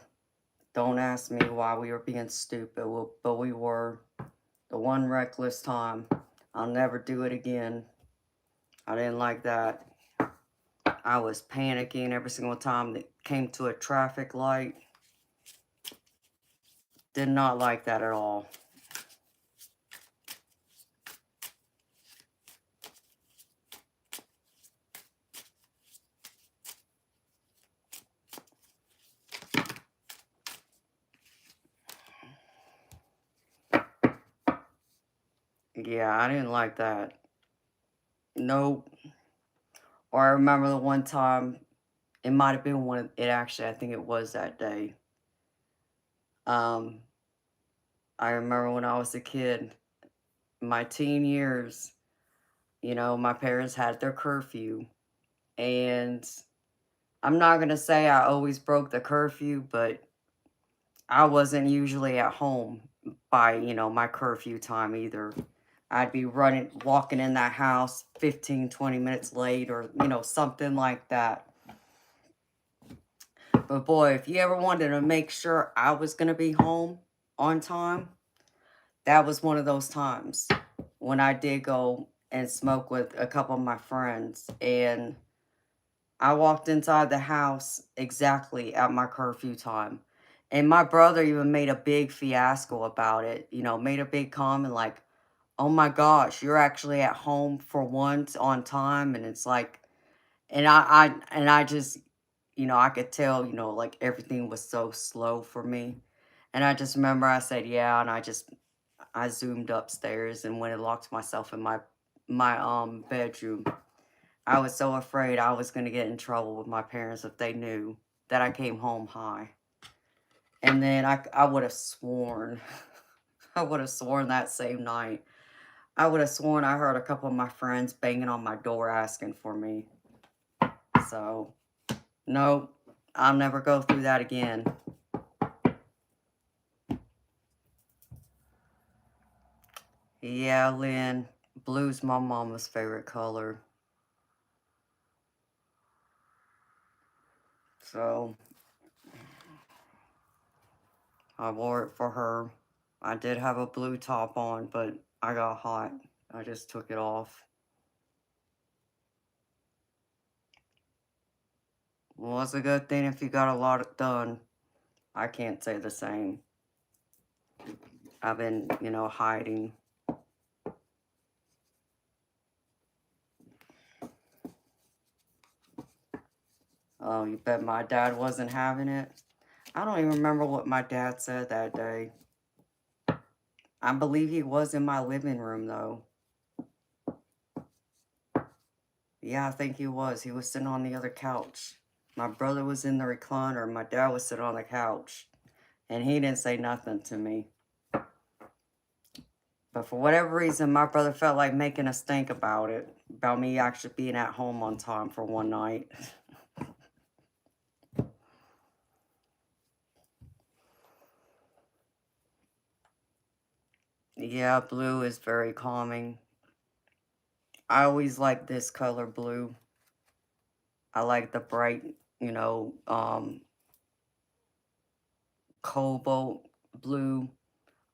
Don't ask me why we were being stupid, but we were. The one reckless time. I'll never do it again. I didn't like that. I was panicking every single time that came to a traffic light. Did not like that at all. Yeah, I didn't like that. Nope. Or I remember the one time, it might have been one of it actually, I think it was that day. Um, I remember when I was a kid, my teen years, my parents had their curfew. And I'm not going to say I always broke the curfew, but I wasn't usually at home by, my curfew time either. I'd be walking in that house 15, 20 minutes late or, something like that. But boy, if you ever wanted to make sure I was going to be home on time, that was one of those times when I did go and smoke with a couple of my friends. And I walked inside the house exactly at my curfew time. And my brother even made a big fiasco about it, made a big comment like, oh my gosh, you're actually at home for once on time. And it's like, and I just, I could tell, like everything was so slow for me. And I just remember I said, yeah. And I zoomed upstairs and went and locked myself in my bedroom. I was so afraid I was going to get in trouble with my parents if they knew that I came home high. And then I would have sworn, I would have sworn that same night, I would have sworn I heard a couple of my friends banging on my door asking for me. So, no, I'll never go through that again. Yeah, Lynn, blue's my mama's favorite color. So, I wore it for her. I did have a blue top on, but I got hot. I just took it off. Well, it's a good thing if you got a lot done. I can't say the same. I've been, hiding. Oh, you bet my dad wasn't having it? I don't even remember what my dad said that day. I believe he was in my living room, though. Yeah, I think he was. He was sitting on the other couch. My brother was in the recliner. My dad was sitting on the couch. And he didn't say nothing to me. But for whatever reason, my brother felt like making a stink about it. About me actually being at home on time for one night. Yeah, blue is very calming. I always like this color, blue. I like the bright, cobalt blue.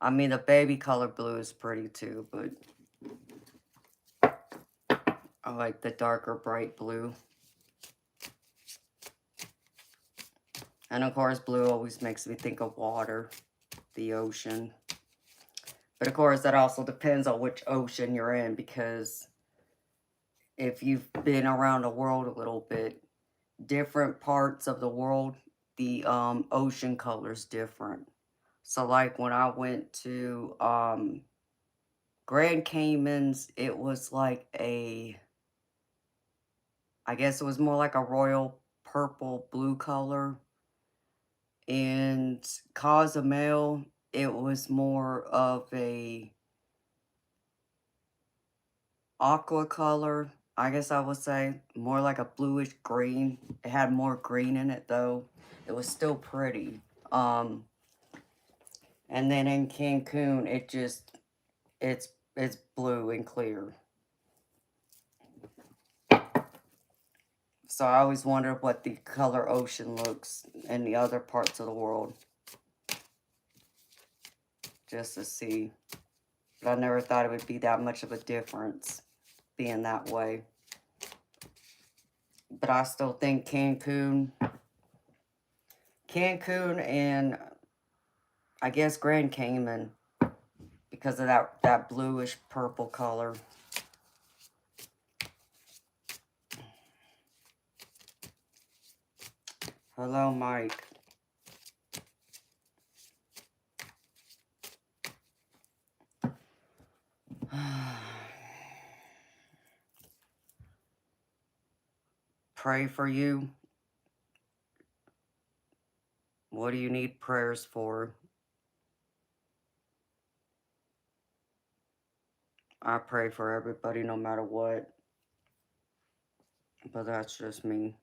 I mean, the baby color blue is pretty too, but I like the darker bright blue. And of course, blue always makes me think of water, the ocean. But of course, that also depends on which ocean you're in, because if you've been around the world a little bit, different parts of the world, the ocean color's different. So like when I went to Grand Caymans, it was like I guess it was more like a royal purple blue color. And And Cozumel, it was more of a aqua color, I guess I would say. More like a bluish green. It had more green in it, though. It was still pretty. And then in Cancun, it's blue and clear. So I always wondered what the color ocean looks in the other parts of the world. Just to see. But I never thought it would be that much of a difference being that way. But I still think Cancun and I guess Grand Cayman, because of that bluish purple color. Hello, Mike. Pray for you. What do you need prayers for? I pray for everybody no matter what. But that's just me.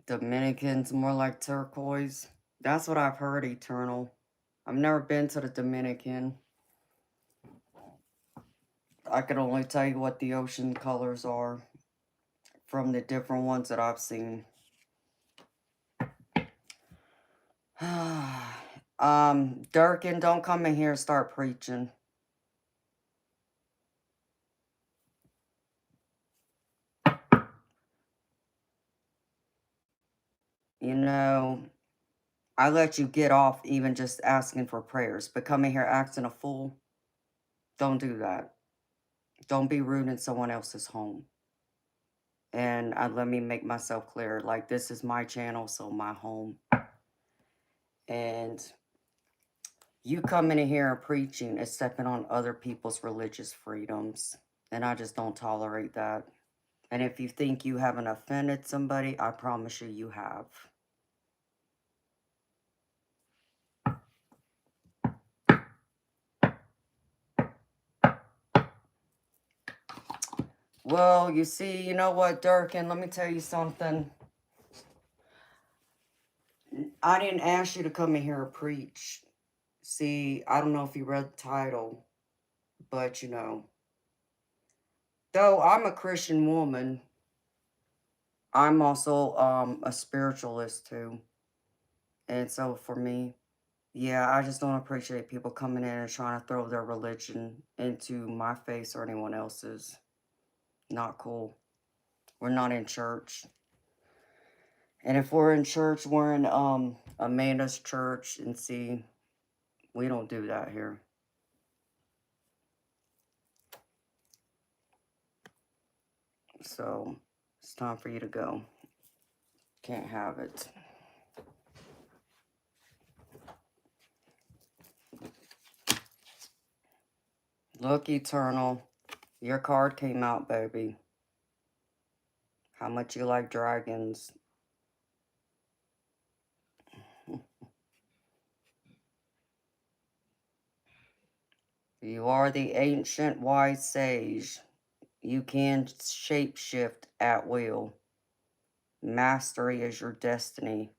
Dominican's more like turquoise. That's what I've heard, Eternal. I've never been to the Dominican. I could only tell you what the ocean colors are from the different ones that I've seen. Durkin, don't come in here and start preaching. You know, I let you get off even just asking for prayers, but coming here acting a fool, don't do that. Don't be rude in someone else's home. And let me make myself clear, like, this is my channel, so my home. And you coming in here and preaching is stepping on other people's religious freedoms. And I just don't tolerate that. And if you think you haven't offended somebody, I promise you, you have. Well, you see, you know what, Durkin, let me tell you something. I didn't ask you to come in here and preach. See, I don't know if you read the title, but you know, though I'm a Christian woman, I'm also a spiritualist too. And so for me, yeah, I just don't appreciate people coming in and trying to throw their religion into my face or anyone else's. Not cool. We're not in church. And if we're in church, we're in Amanda's church, and see, we don't do that here. So it's time for you to go. Can't have it. Look, Eternal, your card came out, baby. How much you like dragons. You are the ancient wise sage. You can shapeshift at will. Mastery is your destiny.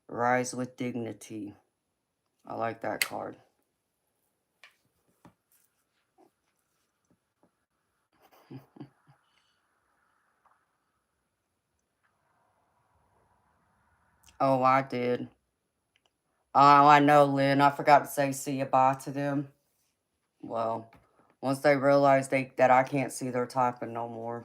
Rise with dignity. I like that card. Oh, I did. Oh, I know, Lynn. I forgot to say see you bye to them. Well, once they realize that I can't see their typing no more.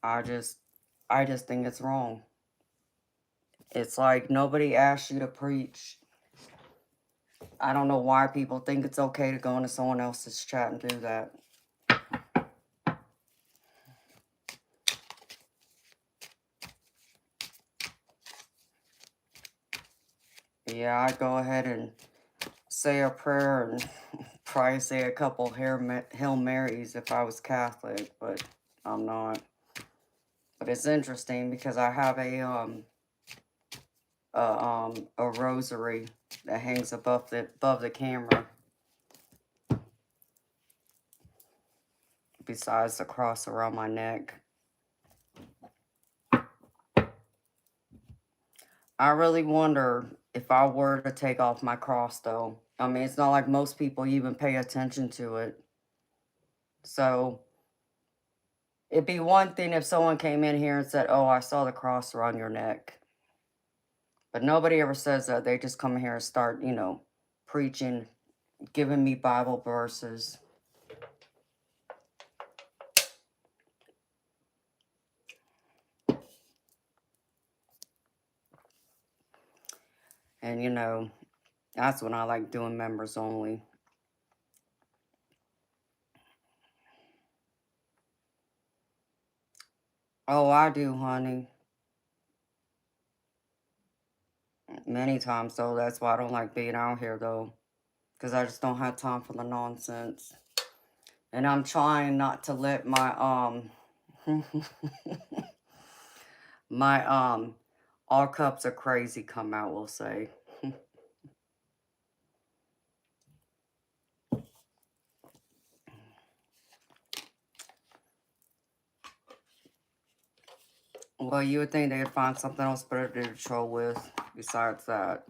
I just think it's wrong. It's like nobody asked you to preach. I don't know why people think it's okay to go into someone else's chat and do that. Yeah, I'd go ahead and say a prayer and probably say a couple Hail Marys if I was Catholic, but I'm not. But it's interesting because I have a rosary that hangs above the camera, besides the cross around my neck. I really wonder if I were to take off my cross, though. I mean, it's not like most people even pay attention to it. So it'd be one thing if someone came in here and said, "Oh, I saw the cross around your neck." But nobody ever says that. They just come here and start, preaching, giving me Bible verses. And, that's when I like doing members only. Oh, I do, honey. Many times, though. That's why I don't like being out here, though. Because I just don't have time for the nonsense. And I'm trying not to let my, my, all cups are crazy come out, we'll say. Well, you would think they'd find something else better to troll with besides that.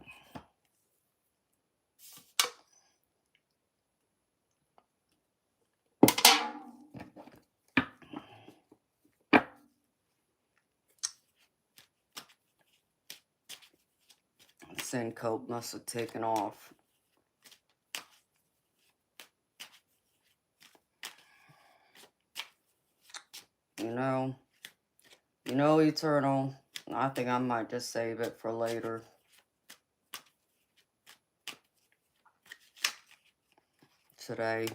Sin coat must have taken off. Eternal. I think I might just save it for later. Today.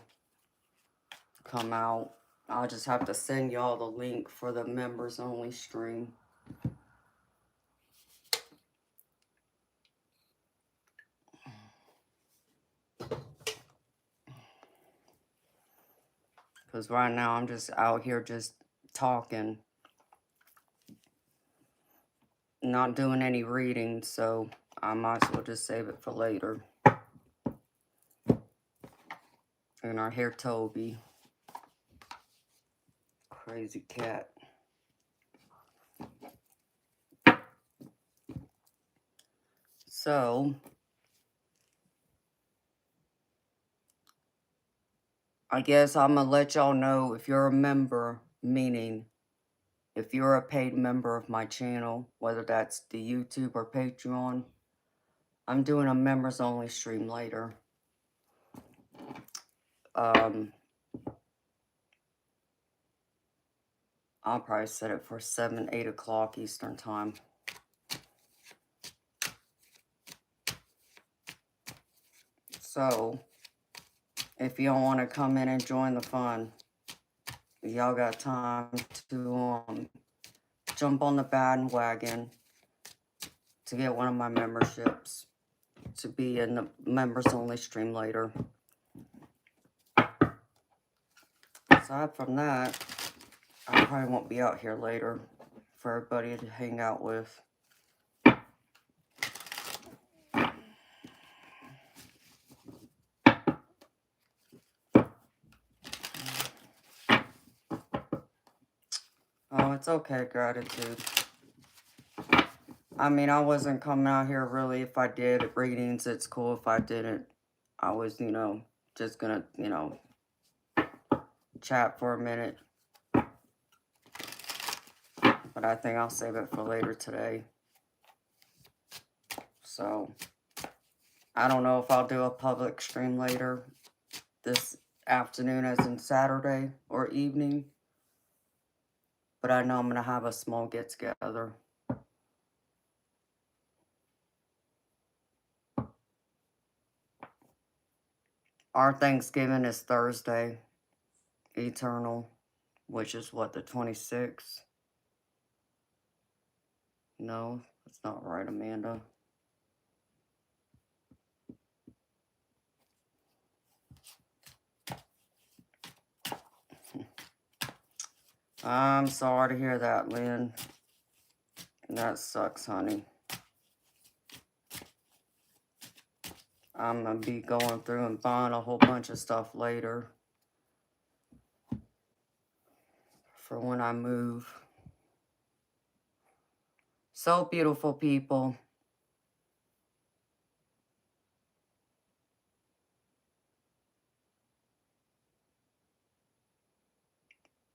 Come out. I'll just have to send y'all the link for the members only stream. Because right now I'm just out here just talking. Not doing any reading, so I might as well just save it for later. And I hear Toby. Crazy cat. So, I guess I'm going to let y'all know if you're a member, meaning if you're a paid member of my channel, whether that's the YouTube or Patreon, I'm doing a members only stream later. I'll probably set it for 7, 8 o'clock Eastern time. So, if y'all want to come in and join the fun, y'all got time to jump on the bandwagon to get one of my memberships to be in the members only stream later. Aside from that, I probably won't be out here later for everybody to hang out with. Oh, it's okay, gratitude. I mean, I wasn't coming out here really. If I did readings, it's cool. If I didn't, I was, just gonna, chat for a minute. But I think I'll save it for later today. So, I don't know if I'll do a public stream later this afternoon, as in Saturday or evening. But I know I'm going to have a small get-together. Our Thanksgiving is Thursday, eternal, which is what, the 26th? No, that's not right, Amanda. I'm sorry to hear that, Lynn. That sucks, honey. I'm going to be going through and buying a whole bunch of stuff later for when I move. So beautiful, people.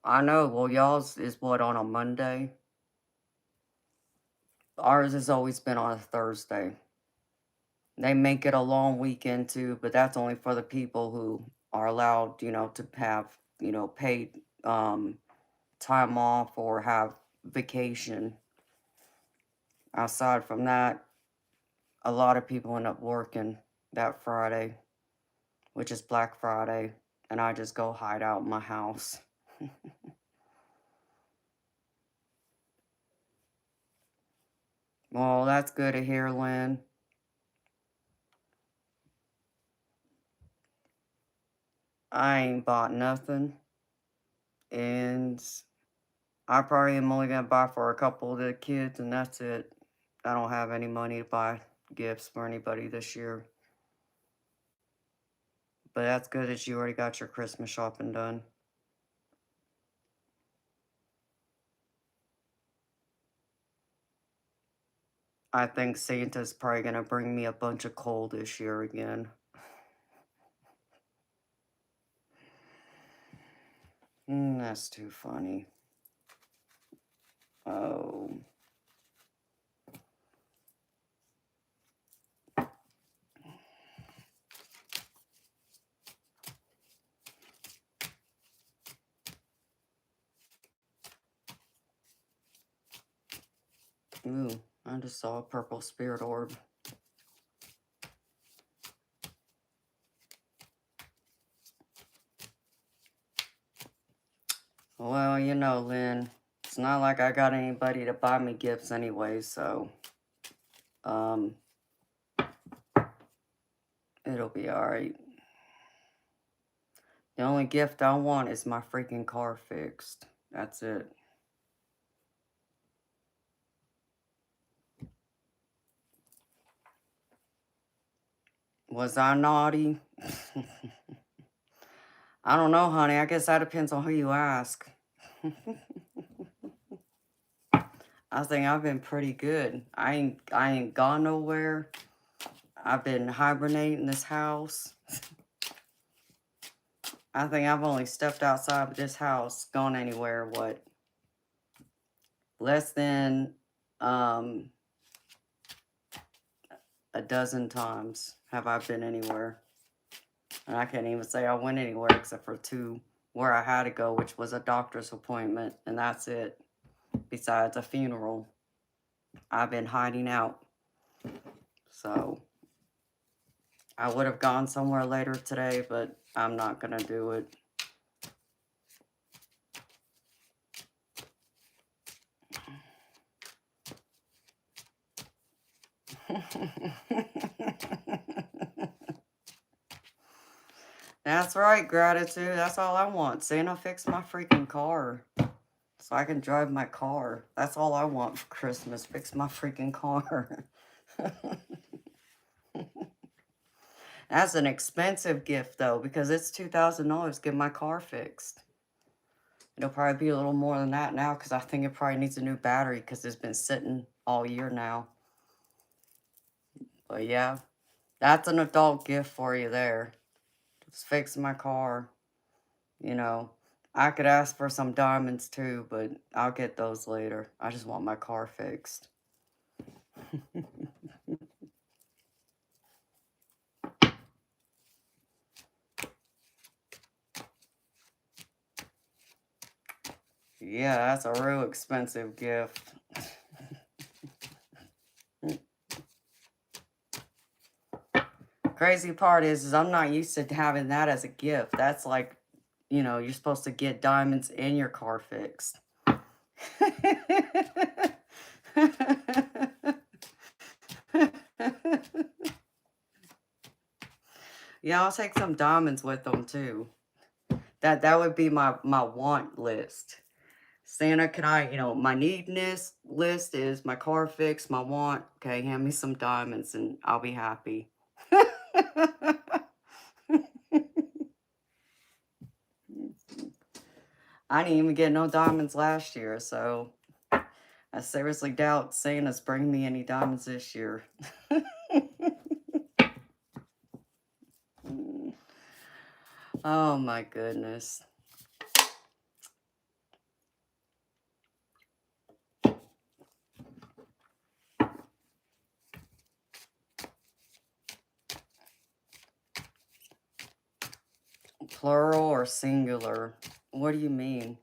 I know. Well, y'all's is what, on a Monday? Ours has always been on a Thursday. They make it a long weekend too, but that's only for the people who are allowed, to have, paid time off or have vacation. Aside from that, a lot of people end up working that Friday, which is Black Friday, and I just go hide out in my house. Well, that's good to hear, Lynn. I ain't bought nothing, and I probably am only gonna buy for a couple of the kids, and that's it. I don't have any money to buy gifts for anybody this year. But that's good that you already got your Christmas shopping done. I think Santa's probably gonna bring me a bunch of coal this year again. That's too funny. Oh. Ooh, I just saw a purple spirit orb. Well, Lynn, it's not like I got anybody to buy me gifts anyway, so, it'll be alright. The only gift I want is my freaking car fixed. That's it. Was I naughty? I don't know, honey. I guess that depends on who you ask. I think I've been pretty good. I ain't gone nowhere. I've been hibernating in this house. I think I've only stepped outside of this house, gone anywhere, what? Less than a dozen times have I been anywhere. And I can't even say I went anywhere except for 2 where I had to go, which was a doctor's appointment, and that's it. Besides a funeral. I've been hiding out. So I would have gone somewhere later today, but I'm not going to do it. That's right, gratitude. That's all I want. Santa fix my freaking car so I can drive my car. That's all I want for Christmas. Fix my freaking car. That's an expensive gift, though, because it's $2,000 to get my car fixed. It'll probably be a little more than that now because I think it probably needs a new battery because it's been sitting all year now. But yeah, that's an adult gift for you there. Just fix my car. I could ask for some diamonds too, but I'll get those later. I just want my car fixed. Yeah, that's a real expensive gift. Crazy part is I'm not used to having that as a gift. That's like, you know, you're supposed to get diamonds and your car fixed. Yeah, I'll take some diamonds with them too. That would be my want list. Santa, can I, you know, my need list is my car fixed, my want. Okay, hand me some diamonds and I'll be happy. I didn't even get no diamonds last year, so I seriously doubt Santa's bringing me any diamonds this year. Oh my goodness. Plural or singular? What do you mean?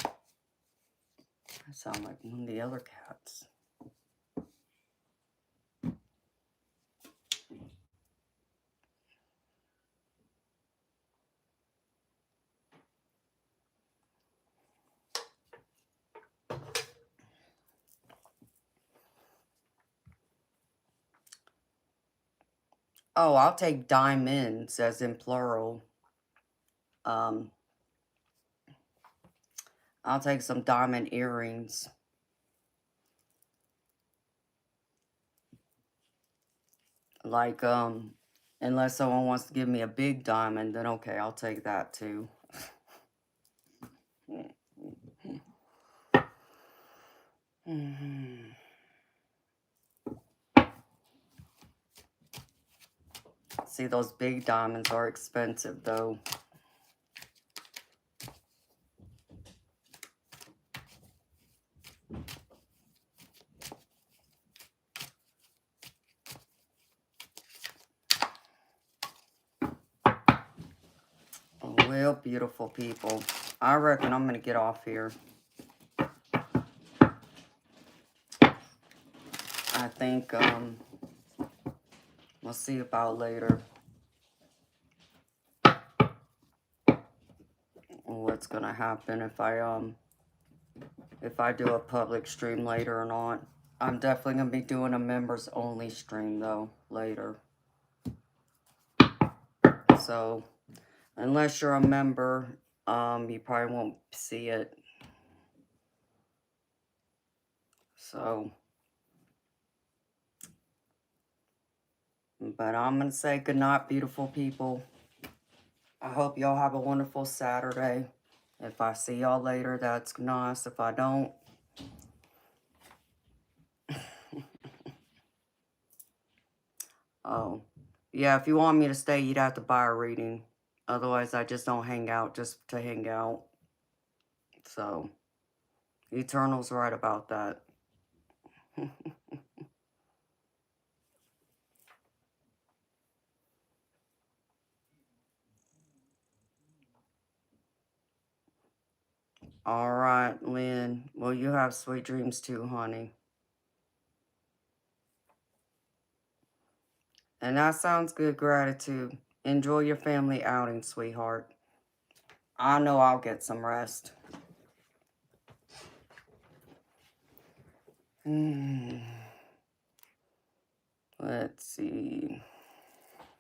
I sound like one of the other cats. Oh, I'll take diamonds as in plural. I'll take some diamond earrings. Like, unless someone wants to give me a big diamond, then okay, I'll take that too. See, those big diamonds are expensive though. Well, beautiful people, I reckon I'm gonna get off here. I think we'll see about later what's gonna happen if I do a public stream later or not. I'm definitely gonna be doing a members only stream though later. So unless you're a member, you probably won't see it. So, but I'm gonna say good night, beautiful people. I hope y'all have a wonderful Saturday. If I see y'all later, that's nice. If I don't, oh, yeah, if you want me to stay, you'd have to buy a reading. Otherwise, I just don't hang out just to hang out. So, Eternal's right about that. All right, Lynn. Well, you have sweet dreams too, honey. And that sounds good, gratitude. Enjoy your family outing, sweetheart. I know I'll get some rest. Let's see.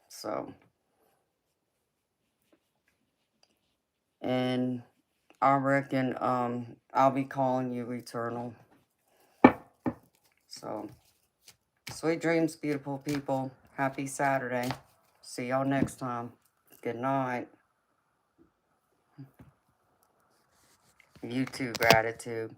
So, and I reckon I'll be calling you Eternal. So, sweet dreams, beautiful people. Happy Saturday. See y'all next time. Good night. You too, gratitude.